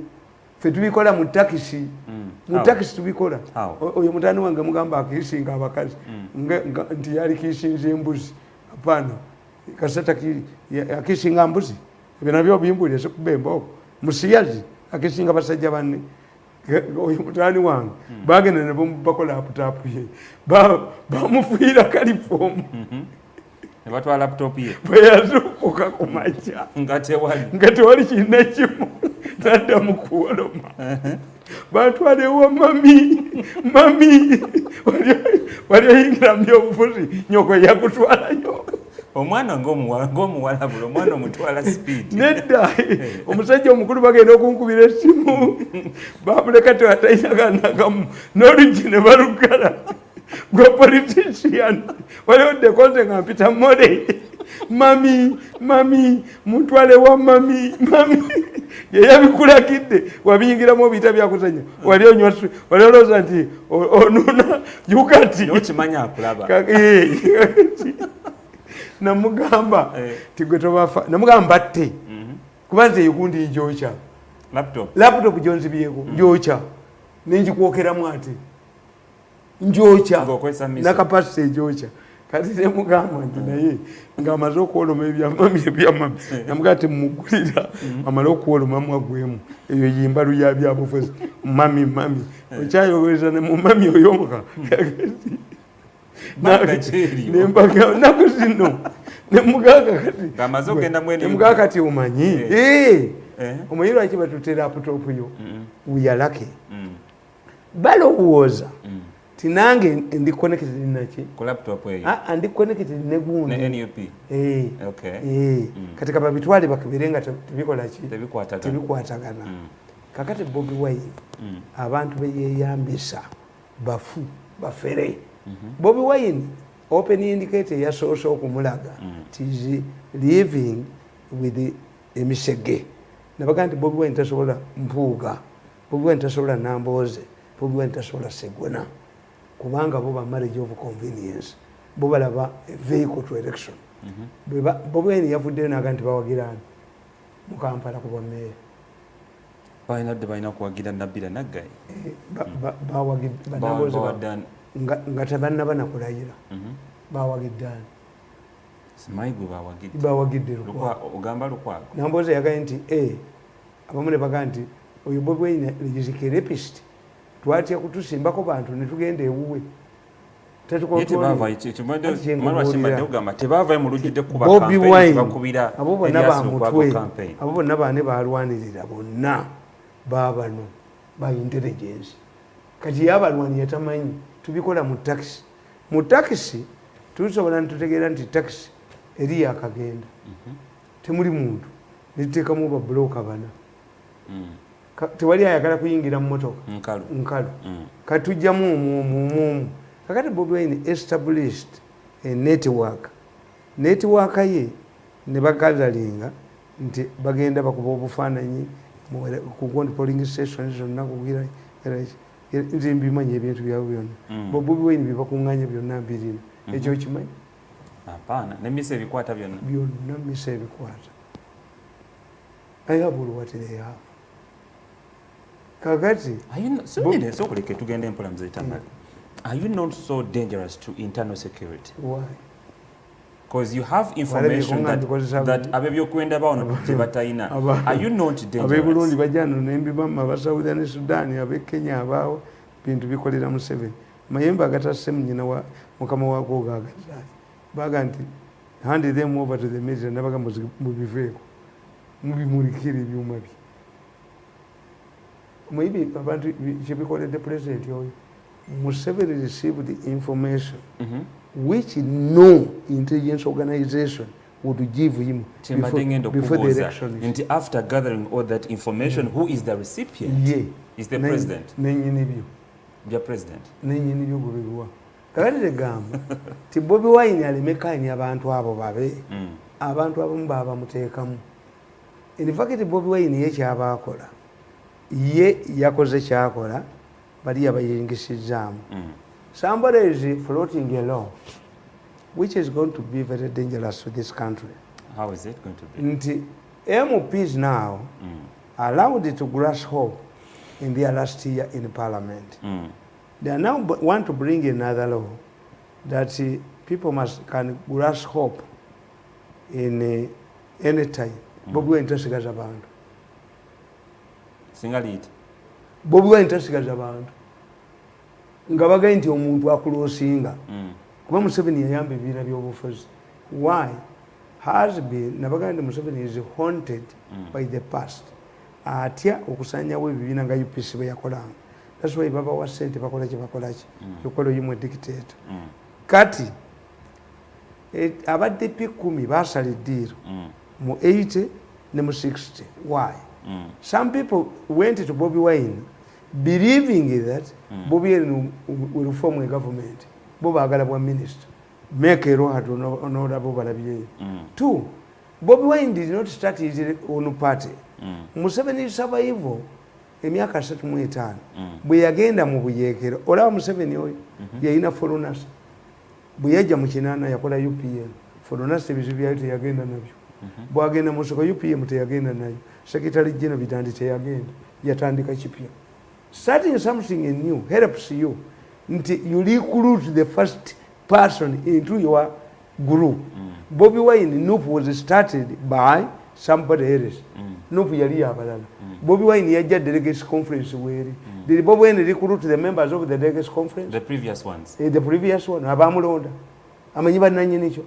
ffe tubikola mu takisi tubikola oyo mutani wange mugamba akiisinga abakazi nti yali kiisinze embuzi apana kasata akiisinga mbuzi ebyo nabyo bimbulire sikuba embooko musiyazi akiisinga basajja banne oyo mutani wange bagenda ne bakola laputaapu ye bamufuira kalifoomu nebatwala laptop ye bweyazuukuka ku makya nga tewali kirina kimu tadda mu kuwoloma batwala ewa mami wali oyingira mu byobufuzi nyoko yakutwalayo omwana ng'omuwala buli omwana omutwala speed nedda omusajja omukulu bagenda okunkubira essimu bamuleka tewatalinaganagamu n'oluggi ne balugala gwe politician waliwo dekoze nga mpita mole mami mutwale wa mami yeyabikulakidde wabiyingiramu obiyita byakuzanya wali olowooza nti onuna yukati okimanya akulaba namugamba tigwe tobafa namugamba mbatte kuba nze egundi njokya laptop gyonzibyeko njokya nenjikwokeramu ate njokya nakapasita enjokya kati nemugamba nti naye ngaamaze okwoloma ebyamami namugamba temumugulira amale okwolomamu agwemu eyo yimbalu yabyabufuzi mami okyayoweza ne mumami oyomuka nembaga naku zino nemugaga kati omanyi omanyi lwaki batute laputopu yo wiyalake balowooza tinange ndi connected naki ndi connected ne gundi kati kaba bitwale bakibirenga tebikola ki tebikwatagana kakati Bobi Wine abantu beyeyambisa bafu bafere Bobi Wine open indicator ya social okumulaga tizi living with emisege nabaga nti Bobi Wine tasobola mpuuga Bobi Wine tasobola Namboze Bobi Wine tasobola Segona kubanga bo ba marriage of convenience bo balaba vehicle to election Bobi Wine yavuddeyo naga nti bawagirana mu Kampala ku bwameeya balina kuwagira Nabila Naggayi bawagidde nga tebanaba nakulayira bawagiddaani Simaigwe bawagidde ogamba Lukwago Namboze yagaye nti abamu ne baga nti oyo Bobi Wine legizike rapist twatya kutusimbako bantu ne tugenda ewuwe Bobi Wine abo bonna bamutwe abo bonna baane balwanirira bonna babano ba intelligence kati yabalwanira tamanyi tubikola mu taxi tusobola nitutegeera nti taxi eri yakagenda temuli muntu nituteekamu babulooka bana tewali ayagala kuyingira mu motoka nkalu katujjamu omwomu kakati Bobi Wine established a network ye ne bagazalinga nti bagenda bakuba obufaananyi ku polling station zonna kugira nze mbimanyi ebintu byabo byonna Bobi Wine byebakuŋŋanya byonna mbirina ekyo kimanyi nemisa ebikwata byonna misa ebikwata ayabulwatereya kakati sokuleke tugende empola muzeitamali. Are you not so dangerous to internal security? Why? Because you have information that abebyokwenda bawono tebatayina. Are you not dangerous? Abeburundi bajano nembibama abasaudia ne Sudani abekenya abawo bintu bikolera mu 7 mayemba agatase mnyina wa mukama wako gagazali baga nti hand them over to the media nabaga mubiveko mubimulikire byuma bi maybe abantu chebikole the president yoyo Museveni received the information which no intelligence organization would give him before the election. And after gathering all that information, who is the recipient? Yeah. Is the president? The president. Kakati gamba ti Bobi Wine alemekanye abantu abo babe abantu abamu baba muteekamu. In fact Bobi Wine yekyaba akola ye yakoze kyakola bali abayingisizaamu. Somebody is floating a law which is going to be very dangerous to this country. How is it going to be? Nti MPs now allowed to grasp hope in their last year in parliament. They are now want to bring another law that people can grasp hope in any time. Bobi Wine tasigaza abantu. Singalit. Bobi Wine tasigaza abantu. Nga bagaye nti omuntu akulosinga. Kuba Museveni yayamba ebibiina by'obufuzi. Why? Has been nabaga nti Museveni is haunted by the past. Atya okusanyawo ebibiina nga UPC bwe yakolanga. That's why baba wa sente bakola ki yokolo yimwe dictator. Kati abadde P10 basala eddiiro mu 80 ne mu 60. Why? Some people went to Bobi Wine believing that Bobi Wine will form a government. Bobi agala bwa minister. Make a road on order Bobi Labie. Two, Bobi Wine did not start his own party. Museveni survival emyaka 35 bwe yagenda mu buyeekero olaba Museveni oyo yalina foreigners bwe yajja mu kinana yakola UPM foreigners ebizibu byayo teyagenda nabyo bwagenda mu soko UPM teyagenda nayo secretary general Bitandi teyagenda yatandika kipya. Starting something new helps you nti you recruit the first person into your group. Bobi Wine Nup was started by somebody else. Nup yali abalala. Bobi Wine yajja delegates conference weri. Did Bobi Wine recruit the members of the delegates conference? The previous ones. The previous one abamulonda. Amanyi bannanyi nicho.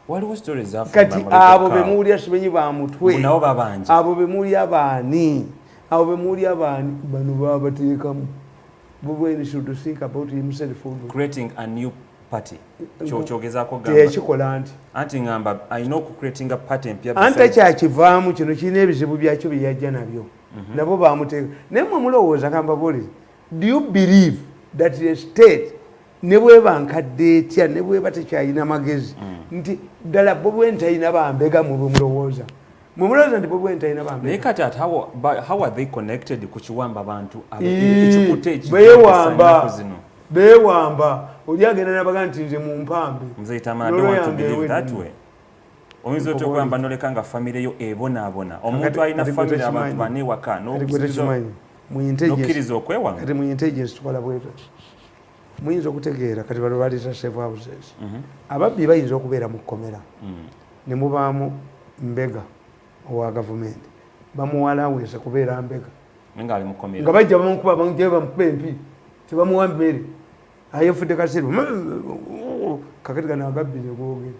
Waliwo stories afu kati abo bemuli asibenyi ba mutwe. Nabo babanje. Abo bemuli abani. Abo bemuli abani bano babateekamu. Bobi Wine should think about himself. Creating a new party. Chogezaako gamba. Tekikola nti. Anti ngamba ayina creating a party empya. Anta kyakivaamu kino kirina ebizibu byakyo bye yajja nabyo. Nabo bamuteeka. Naye mwe mulowooza kamba buli. Do you believe that the state ne bweba nkadde etya ne bweba tekyalina magezi nti ddala Bobi Wine talina bambega mu mulowooza. Mwe mulowooza nti Bobi Wine talina bambega. Naye kati how are they connected ku kiwamba abantu ekikutte bewamba oli agenda nabaga nti nze mu mpambe Mzee Tamara don't want to believe that way. Oyinza okugamba noleka nga family yo ebonaabona omuntu alina family abantu bane waka n'okkiriza okwewanga kati mu intelligence tukola bweto muyinza okutegeera kati bano balita safe houses ababbi bayinza okubeera mu kkomera ne mubaamu mbega owa gavumenti bamuwalawesa kubeera mbega nga bajja bamukuba bamukuba empi tebamuwa mmere ayefudde kaseera kakati gano agabbire googere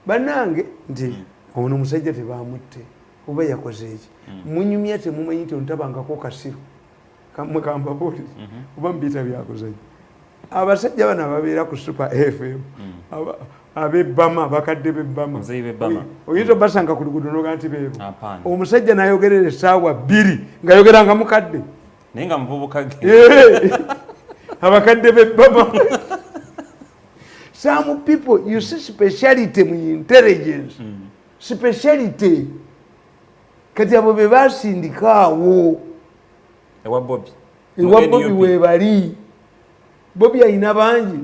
bannange nti ono musajja tebamutte oba yakoze eki munyumya temumanyi nti ontabangako kasiro kamwe kambabuulire oba mbiyita byakozanye abasajja bano ababeera ku Super FM abebbama bakadde bebbama oyinza obasanga ku luguudo noga nti beebo omusajja nayogerera essaawa 2 ng'ayogeranga mukadde naye nga muvubuka abakadde bebbama. Some people you see speciality in intelligence speciality kati abo be basindikaawo ewa Bobi webali Bobi ayina bangi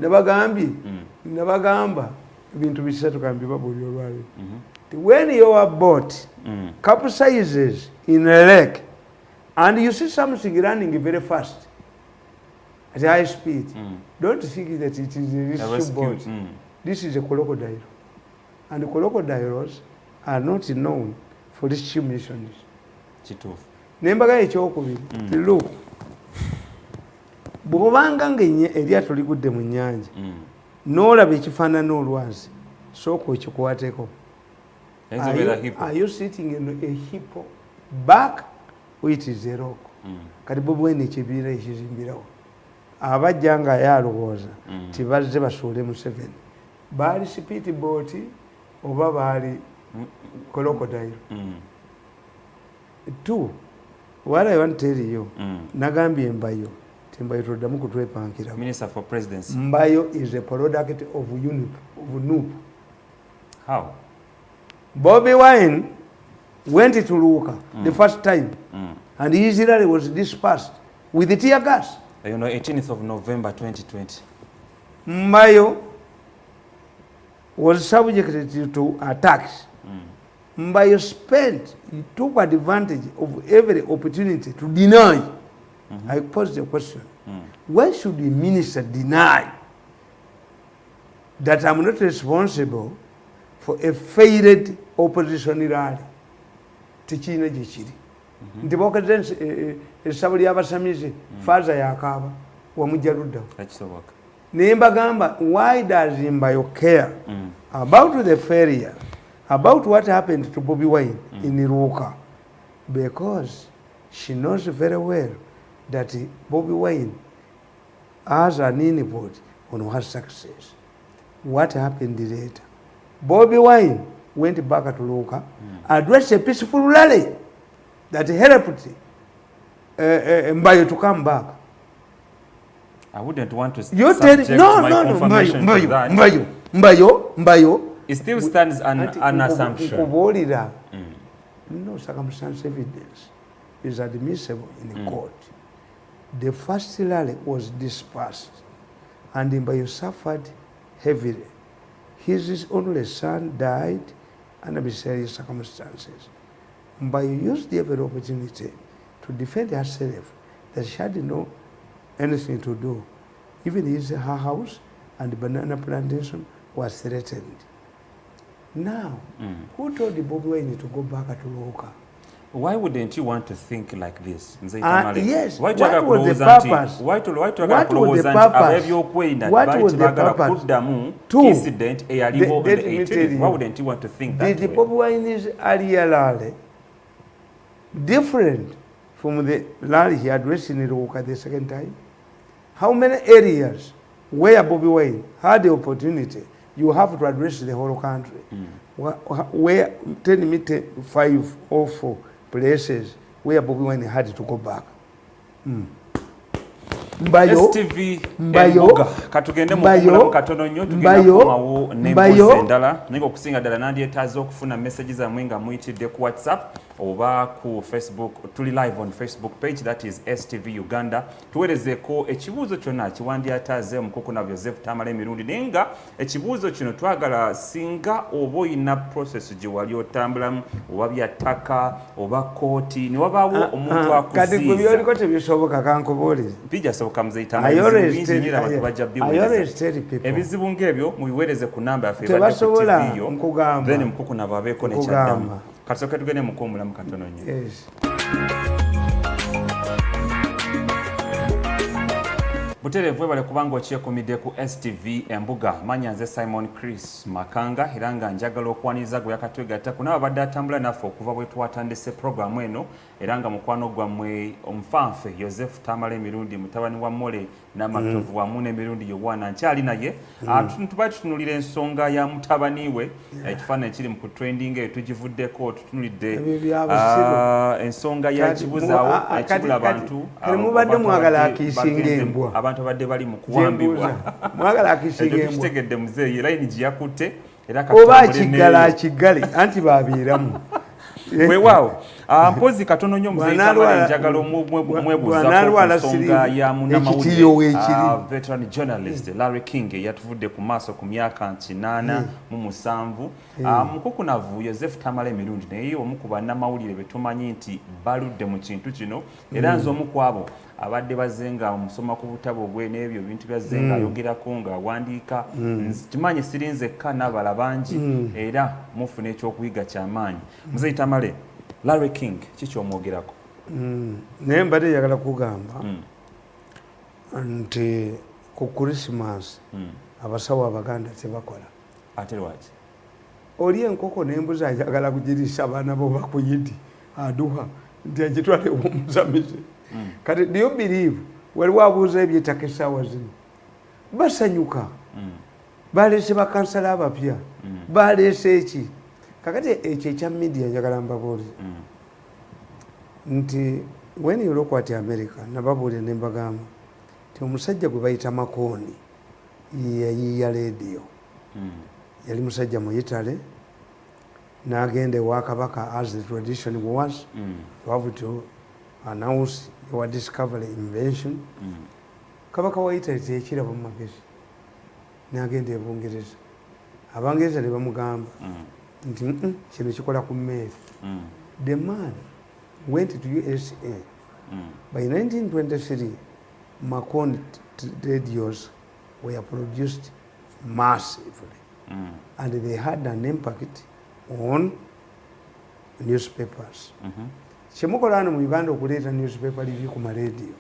nabagamba ebintu bisatu kambibwa buli olwaleero when your boat capsizes in a lake and you see something running very fast at high speed, don't think that it is a rescue boat. This is a crocodile. And crocodiles are not known for rescue missions. Nembaga ekyokubiri look bw'obanga ng'enye eryato ligudde mu nnyanja n'olaba ekifaanana olwazi sooka okikwateko. Are you sitting in a hippo back or it is a rock? Kati Bobi Wine ekibiira ekizimbirawo abajja nga yalowooza tibazze basuule Museveni baali speedboat oba baali crocodile. 2 what I want to tell you, nagambye Mbayo timbayo tuddamu kutwepankira. Minister for Presidency. Mbayo is a product of NUP. How? Bobby Wine went to Luka the first time, and Israel was dispersed with the tear gas. 18th of November 2020. Mbayo was subjected to attacks. Mbayo took advantage of every opportunity to deny. I posed the question, why should the minister deny that I'm not responsible for a failed opposition rally? Tichina jichiri. Ndiboka dance esabuli abasamize faza yakaba wa mujaruda. Tachisoboka. Nemba gamba, why does Mbayo care about the failure, about what happened to Bobby Wine in Iruka? Because she knows very well that Bobby Wine has an input on her success. What happened later? Bobby Wine went back to Luka, addressed a peaceful rally that helped Mbayo to come back. I wouldn't want to you tell my confirmation to that. Mbayo. It still stands an assumption. No circumstance evidence is admissible in court. The first rally was dispersed, and Mbayo suffered heavily. His only son died under mysterious circumstances. Mbayo used every opportunity to defend herself, that she had no anything to do. Even her house and the banana plantation was threatened. Now, who told the Bobby Wine to go back to Luka? Why wouldn't you want to think like this? Yes. What was the purpose? What was the purpose? Incident, why wouldn't you want to think that? The Bobby Wine's earlier rally different from the rally he addressed in Luka the second time? How many areas where Bobby Wine had the opportunity, you have to address the whole country? Where 5 or 4 places where Bobby Wine had to go back. STV Mbayo katugende mu katono nnyo tugenda kumawo n'embuzi endala naye okusinga ddala nandyetaaza okufuna message zammwe nga muyitidde ku WhatsApp oba ku Facebook. Tuli live on Facebook page, that is STV Uganda. Tuwerezeeko ekibuuzo kyonna kiwandyataaze omukuku na Joseph Tamale emirundi naye nga ekibuuzo kino twagala singa oba oyina process gye wali otambulamu oba byattaka oba kooti ne wabaawo omuntu akuziiza kati gwe byoliko tebisoboka kankubuulire bijasoboka muzeeyita ebizibu ng'ebyo mubiweereze ku namba yaffe tebasobola nkugamba then mukuku nabo abeeko nekyaddamu kasooke tugende mukuumulamu katono nnyo. Buterevu bale kubanga okyekumidde ku STV Embuga. Manya nze Simon Chris Makanga era nga njagala okwaniriza gwe yakatwegatta ku n'abo badde atambula naffe okuva bwe twatandise programu eno era nga mukwano gwammwe omufanfe Joseph Tamale emirundi mutabani wa Mole n'amatovu wamu n'emirundi yowaana nkyali naye tubaye tutunulira ensonga ya mutabani we ekifaananyi kiri mu kutrending eyo tugivuddeko tutunulidde ensonga ya kibuzaawo ekibula abantu mubadde mwagala akiisinga embwa abantu badde bali mu kuwambibwa mwagala akiisinga embwa tukitegedde muzeeyi layini giyakutte era oba akigale anti babeeramu weewaawo mpozi katono nnyo muzeeyi Tamale njagala omwebuuza ku nsonga ya munnamawulire veteran journalist Larry King yatuvudde ku maaso ku myaka 87 mukukunavu Joseph Tamale emirundi naye omu ku bannamawulire be tumanyi nti baludde mu kintu kino era nze omu ku abo abadde bazenga omusoma ku butabo bwe n'ebyo bintu byazenga ayogerako ng'awandiika kimanyi sirinzekka n'abala bangi era mufuna ekyokuyiga kyamaanyi. Muzeeyi Tamale, Larry King kikyomwogerako? Naye mbadde njagala kugamba nti ku Christmas abasawo Abaganda tebakola. Ate lwaki? Oli enkoko n'embuzi ayagala kugirisa abaana bo bakuyidi aduha nti agitwale omuzamize. Kati do you believe waliwo abuuza eby'ettaka essaawa zino basanyuka balese bakansala abapya balese eki kakati ekyo ekya media njagala mbabuulire nti when you look at America nababuulire ne mbagamba nti omusajja gwe bayita Makoni yayiiya leediyo yali musajja mu Italy n'agenda ewa kabaka as the tradition was you have to announce your discovery invention kabaka wa Italy tekiraba mu magezi n'agenda e Bungereza Abangereza ne bamugamba nti kino kikola ku mmeeri the man went to USA by 1923 Makoni radios were produced massively and they had an impact on newspapers. Kyemukola hano mu Uganda okuleeta newspaper review ku maradio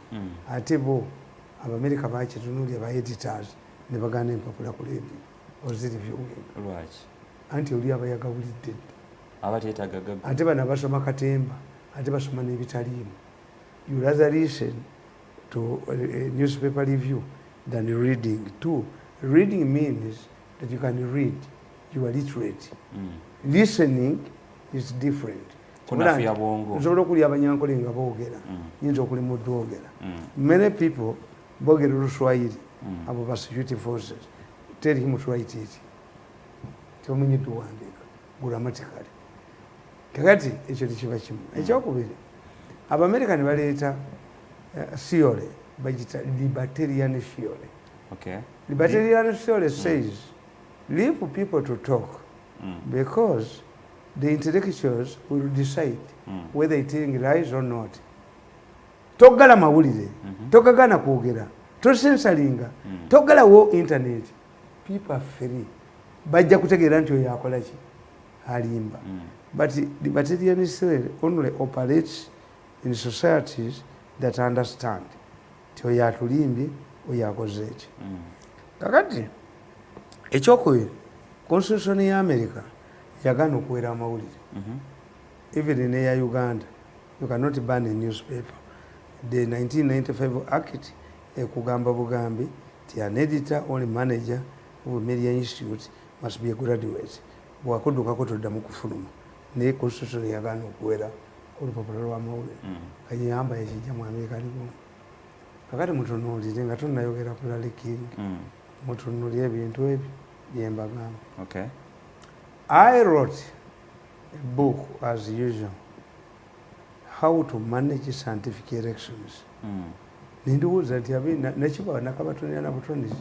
ate bo Abamerika bakitunuulya ba editors ne bagana empapula ku radio oziriviewing lwaki anti oli abayagawulidde abateetagaga ate bano basoma katemba ate basoma n'ebitaliimu. You rather listen to a newspaper review than reading. Too, reading means that you can read, you are literate. Listening is different. Kunafiya bongo. Nsobola okulya abanyankole nga boogera nyinza okulima oddwogera. Many people boogera Oluswayiri abo ba security forces. Tell him to write it. Tomanyi tuwandiika grammatically. Kakati ekyo tekiba kimu. Ekyokubiri Abamerika ne baleeta theory bagita libertarian theory. Okay. Libertarian theory says leave people to talk because the intellectuals will decide whether it is lies or not. Togala mawulire, togagana kwogera, tosensalinga, togala wo internet. People are free. Bajja kutegeera nti oyo yakola ki alimba. But libertarian theory only operates in societies that understand nti oyo atulimbye oyo akoze eki. Kakati ekyokubiri constitution ya America yagana okuwera amawulire. Even in ya Uganda you cannot ban a newspaper. The 1995 Act ekugamba bugambi ti an editor or manager of media institute must be a graduate. Bwakudukako toddamu kufuluma naye constitution yagana okuwera olupapula lw'amawulire kayamba ekijja mu America aliwo. Kakati mutunuulire nga tunnayogera ku Larry King mutunuulire ebintu ebyo bye mbagamba. Okay. I wrote a book as usual, how to manage scientific elections. Ninduuza nti nakibawa nakabatonera na butonezi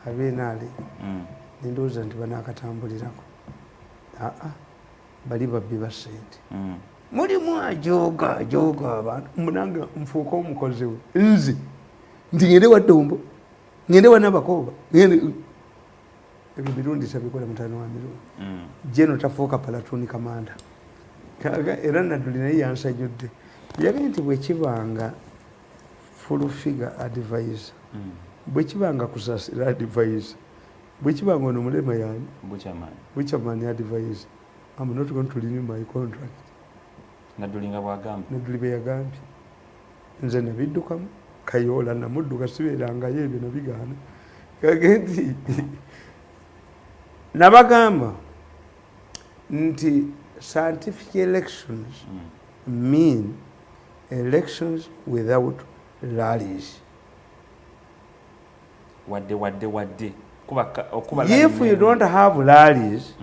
abenaali ninduuza nti banakatambulirako bali babbi ba ssente mulimu ajoga abantu munanga nfuuka omukozi we nzi nti ngende wa Ddombo ngende wa Nabakoba ebyo mirundi tabikola mutano wa mirundi jeno tafuuka palatuni kamanda era Nadduli naye yansajjudde yagambye nti bwe kibanga full figure advisor bwe kibanga kusaasira advisor bwe kibanga ono mulema yani Buchaman advisor I'm not going to renew my contract. Nadduli nga bwagambye Nadduli bwe yagambye nze nabiddukamu Kayola namudduka sibeerangayo ebyo nabigaana kagenti nabagamba nti scientific elections mean elections without rallies. Wadde. If you don't have rallies,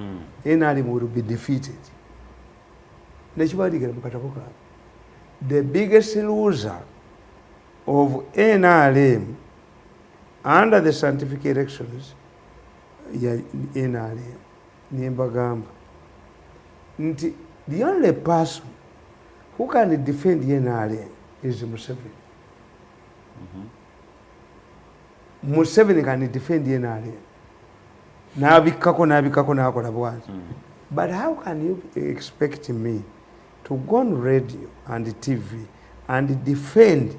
NRM will be defeated. The biggest loser of NRM under the scientific elections NRM nimbagamba nti the only person who can defend NRM is Museveni. Museveni can defend NRM. Nabikako nakola bwanzi. But how can you expect me to go on radio and TV and defend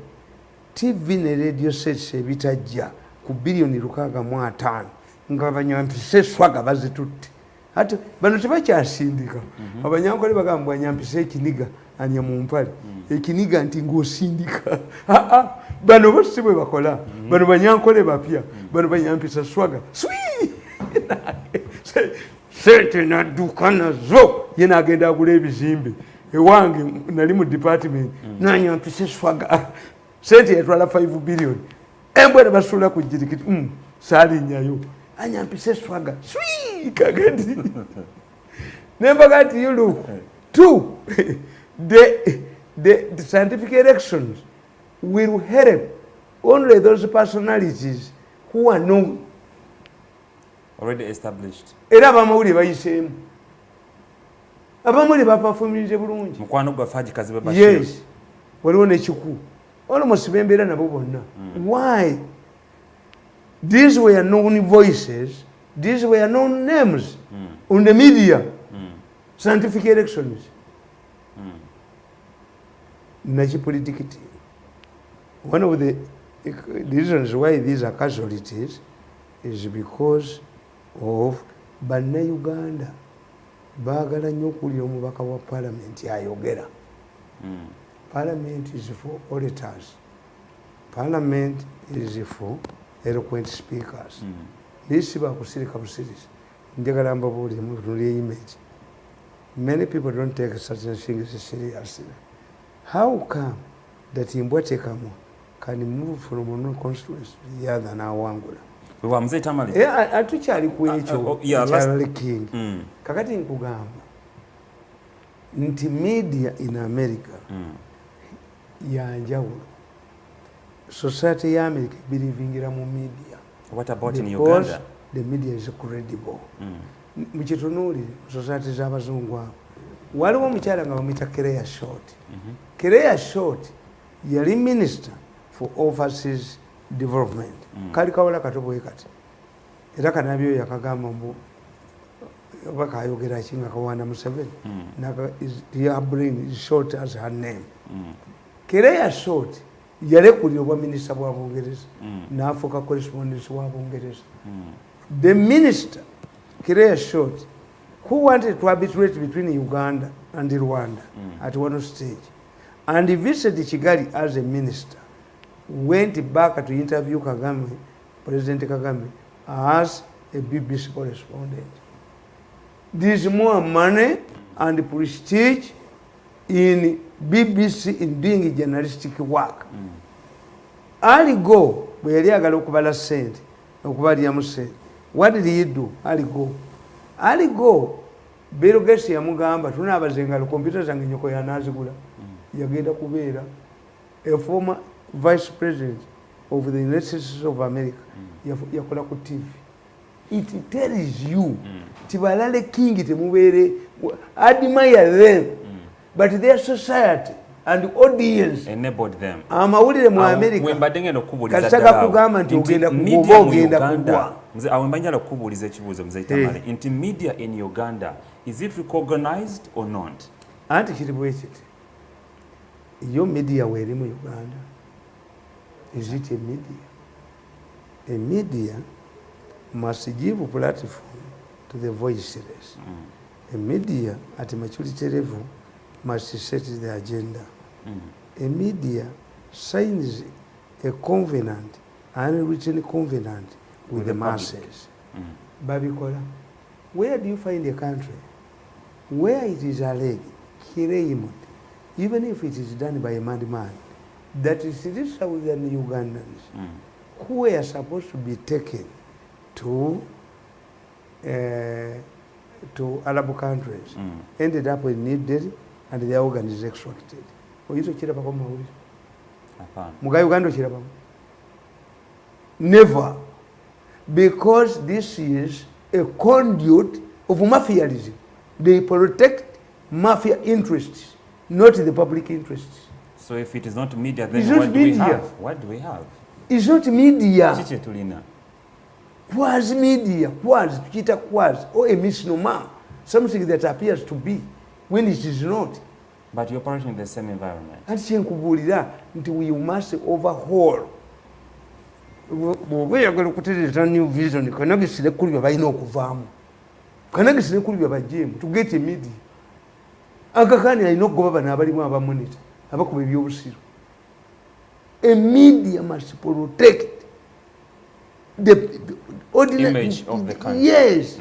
TV ne radio sets ebitajja ku bilioni 605 nga banyampise swaga bazitutte ate bano tebakyasindika abanyankole bagamba banyampise ekiniga anya mu mpale ekiniga nti ng'osindika bano bose bwe bakola bano banyankole bapya bano banyampisa swaga sente nadduka nazo ye nagenda agula ebizimbe ewange nali mu department nanyampise swaga sente yatwala 5 billion embwe ne basula ku jirikiti salinyayo anyampise swaga swi kagati nembaga nti you look two the scientific elections will help only those personalities who are known already established. Era abamawulire bayiseemu abamawulire bapafuminze bulungi mukwano gwa faji kazi baba yes waliwo nekiku almost bembeera nabo bonna why these were known voices, these were known names on the media. Scientific elections nakipolitikiti. One of the reasons why these are casualties is because of Bannayuganda baagala nnyo okulya omubaka wa parliament ayogera. Parliament is for orators. Parliament is for eloquent speakers. This bakusirika busirisi. Njagala mbabuulire mu image. Many people don't take certain things seriously. How come that Mbwate Kamu can move from one constituency to the other now Wangula? Wa mzee Tamale. Atukyali ku ekyo Charlie King. Kakati nkugamba nti media in America yanjawulo. Society ya America believingira mu media. What about in Uganda? Because the media is credible. Mukitunuulire society z'abazungu abo waliwo omukyala nga bamuyita Kereya Short. Kereya Short yali minister for overseas development. Kali kawala katobwe kati era kanabyo yakagamba mbu obaka ayogera kinga kawana Museveni naka her brain is short as her name. Kereya Short yalekulira obwa minister bwa Bungereza n'afuuka correspondence wa Bungereza. The minister Kereya Short, who wanted to arbitrate between Uganda and Rwanda at one stage, and he visited Kigali as a minister, went back to interview Kagame, President Kagame, as a BBC correspondent. There is more money and prestige in BBC in doing journalistic work. Ali Go, bwe yali agala okubala sente, okubalyamu sente. What did he do? Ali Go, Bill Gates yamugamba tunaabazenga computer zange nyoko yanazigula. Yagenda kubeera a former vice president of the United States of America. Yakola ku TV. It tells you Tibalale King temubeere admire them, but their society and the audience enabled them. Amawulire mu America wembadde ngenda okubuuliza kasaka kugamba nti ogenda kugoba ogenda kugwa. Mzee awembanyala okubuuliza ekibuuzo mzee Tamale nti media in Uganda is it recognized or not? Anti kiri bwekiti yo media weri mu Uganda, is it a media? A media must give a platform to the voiceless. A media at maturity level must set the agenda. A media signs a covenant, an unwritten covenant with the masses. Babikola, where do you find a country where it is alleged, even if it is done by a madman, that is these southern Ugandans who were supposed to be taken to Arab countries ended up in New Delhi and their organ is extracted. Oyinza okirabako mu mawulire? Muga Uganda okirabamu? Never. Because this is a conduit of mafiaism. They protect mafia interests, not the public interests. So if it is not media, then it's what not do media. we have? What do we have? It's not media. Chiche tulina. Quasi media, quasi, tukita quasi, or a misnomer, something that appears to be when it is not. But you operate in the same environment. And kyenkubulira nti we must overhaul. Bwe yagala okutereeza new vision kanagisire kuli bye balina okuvaamu. Kanagisire kuli bye bajjeemu to get a media. Agakani alina okugoba bano abalimu abamonita abakuba ebyobusiru. A media must protect image of the country. Yes.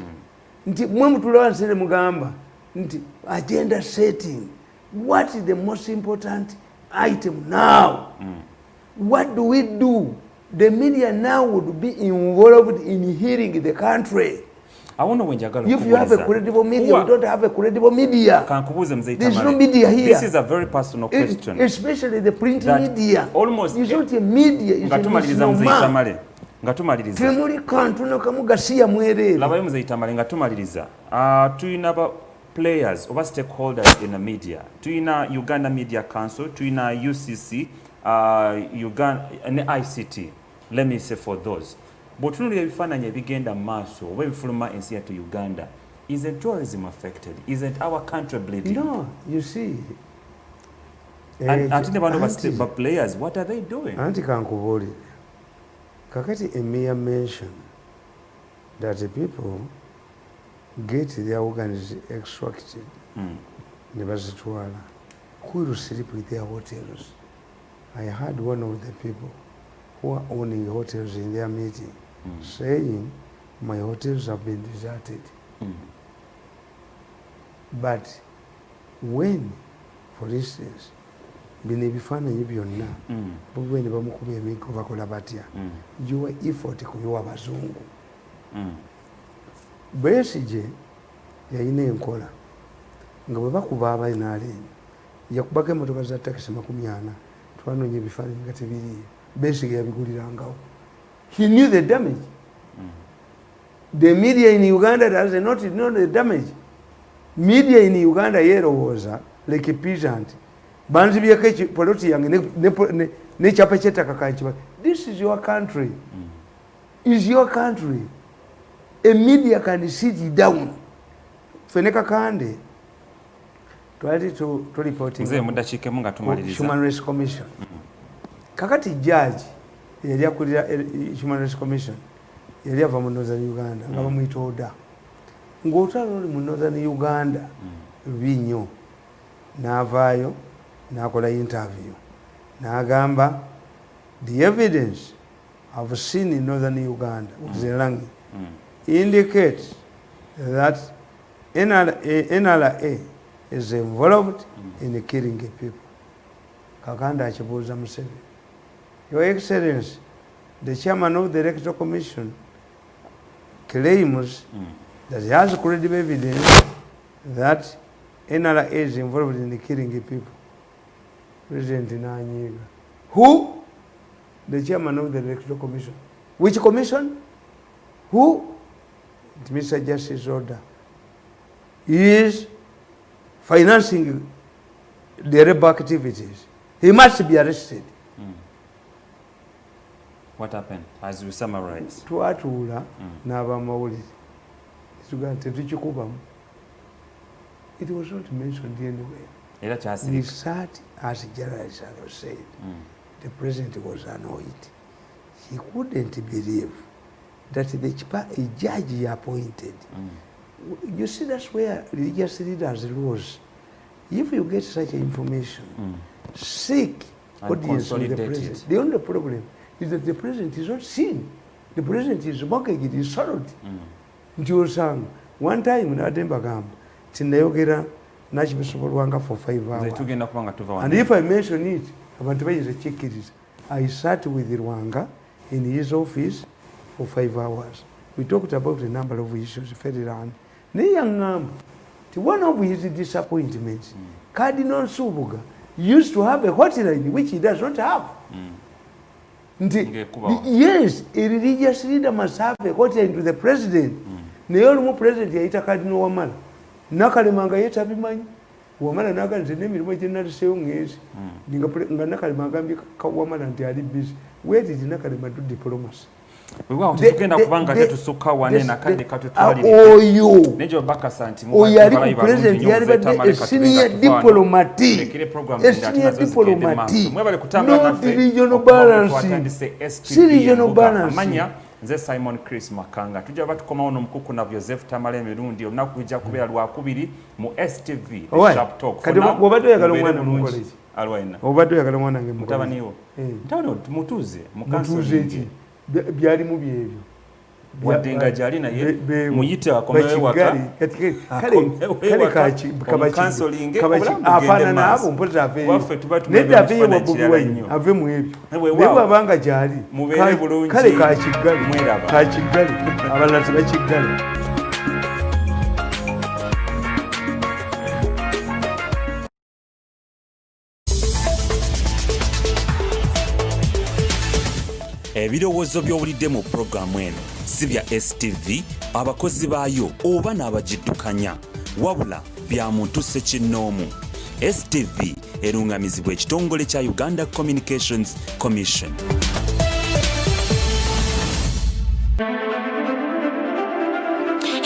Nti mwe mutulawa nsere mugamba nti agenda setting. What is the most important item now? What do we do? The media now would be involved in healing the country. If you have a credible media, we don't have a credible media. There's no media here. This is a very personal question. Especially the print media. Almost it's not a media, it's a misnomer. Temuli kantu nakamugasiya mwerere. Labayo mzee Itamale nga tumaliriza. Tuyina players oba stakeholders in the media. Tuyina Uganda Media Council, tuyina UCC, Uganda and ICT. Let me say for those. But tunulira ebifaananyi ebigenda maaso oba ebifuluma ensi yattu Uganda. Isn't tourism affected? Isn't our country bleeding? No, you see. And the band of players, what are they doing? Anti kankubuli. Kakati a mere mention that the people get their organs extracted. Nebazitwala. Who will sleep with their hotels? I heard one of the people who are owning hotels in their meeting saying, my hotels have been deserted. But when, for instance, bino ebifaananyi byonna bwe ne bamukuba emiggo bakola batya giwa effort kubiwa abazungu. Besigye yalina enkola nga bwe bakuba abainaaleeni yakubako emmotoka za takisi 40 twanoonya ebifaananyi nga tebiriyo. Besigye yabigulirangawo. He knew the damage. The media in Uganda does not know the damage. Media in Uganda yerowooza like a peasant. Banzibyeko poloti yange ne chapa chetaka kanchiba. This is your country. Is your country. A media can sit down. Feneka kande. Twali to reporting. Mzee mudachike munga tumaliriza. Human Rights Commission. Kakati judge yali akulira Human Rights Commission yali ava mu Northern Uganda nga bamuyita oda. Ng'otwala oli mu Northern Uganda binyo n'avaayo n'akola interview n'agamba the evidence I've seen in Northern Uganda Zelangi indicates that NRA is involved in killing people. Kakanda achibuuza Museveni, Your Excellency, the chairman of the Electoral Commission claims that he has credible evidence that NRA is involved in killing people. President Nanyiga. Who? The chairman of the Electoral Commission. Which commission? Who? Mr. Justice Order. He is financing the rebel activities. He must be arrested. What happened as we summarize? Twatula n'aba mawulire. It was not mentioned anywhere. He sat as General Salo said. The president was annoyed. He couldn't believe that a judge he appointed. You see, that's where religious leaders lose. If you get such information, seek audience with the president. The only problem is that the president is not seen. The president is mocking it, is sorrowed. One time in Adembagam, Tinayogera, Nachibisobolwanga for 5 hours. And if I mention it, I sat with Rwanga in his office for 5 hours. We talked about a number of issues. One of his disappointments, Cardinal Subuga used to have a hotline which he does not have. Yes, a religious leader must have a hotline to the president. Neolmo president yaita Cardinal Wamala. Nakalimanga yeta bimanyi. Wamala naga nze n'emirimu egyennali seyongezi. Nga Nakalimanga agambye Wamala nti ali busy. Where did Nakalima do diplomacy? Tugenda kubanga tetusukka wane nakadde katutwalire. Oyo. Nejo Bakasanti mu president yali senior diplomat. Senior diplomat. Mwebale kutambula naffe. Regional balance. Regional balance. Amanya nze Simon Chris Makanga. Tujja batukoma ono mukuku na Joseph Tamale mirundi olunaku kujja kubeera Lwakubiri mu STV Sharp Talk. Kati obadde oyagala omwana omukolezi. Alwaina. Obadde oyagala omwana nge mutabaniwo. Mutabaniwo mutuze mutuze ki byali mu byebyo. wadde nga gyali naye muyite akomewo ewaka afaanana abo mpozi nedda aveeyo wabubi waine ave mu ebyo naye bwabanga gyali kale kakiggale abalala tebakiggale. Ebirowoozo by'owulidde mu pulogulaamu eno si bya STV, abakozi baayo oba n'abagiddukanya, wabula bya muntu ssekinnoomu. STV erungamizibwa ekitongole kya Uganda Communications Commission.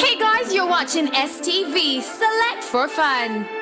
Hey guys, you're watching STV. Select for fun.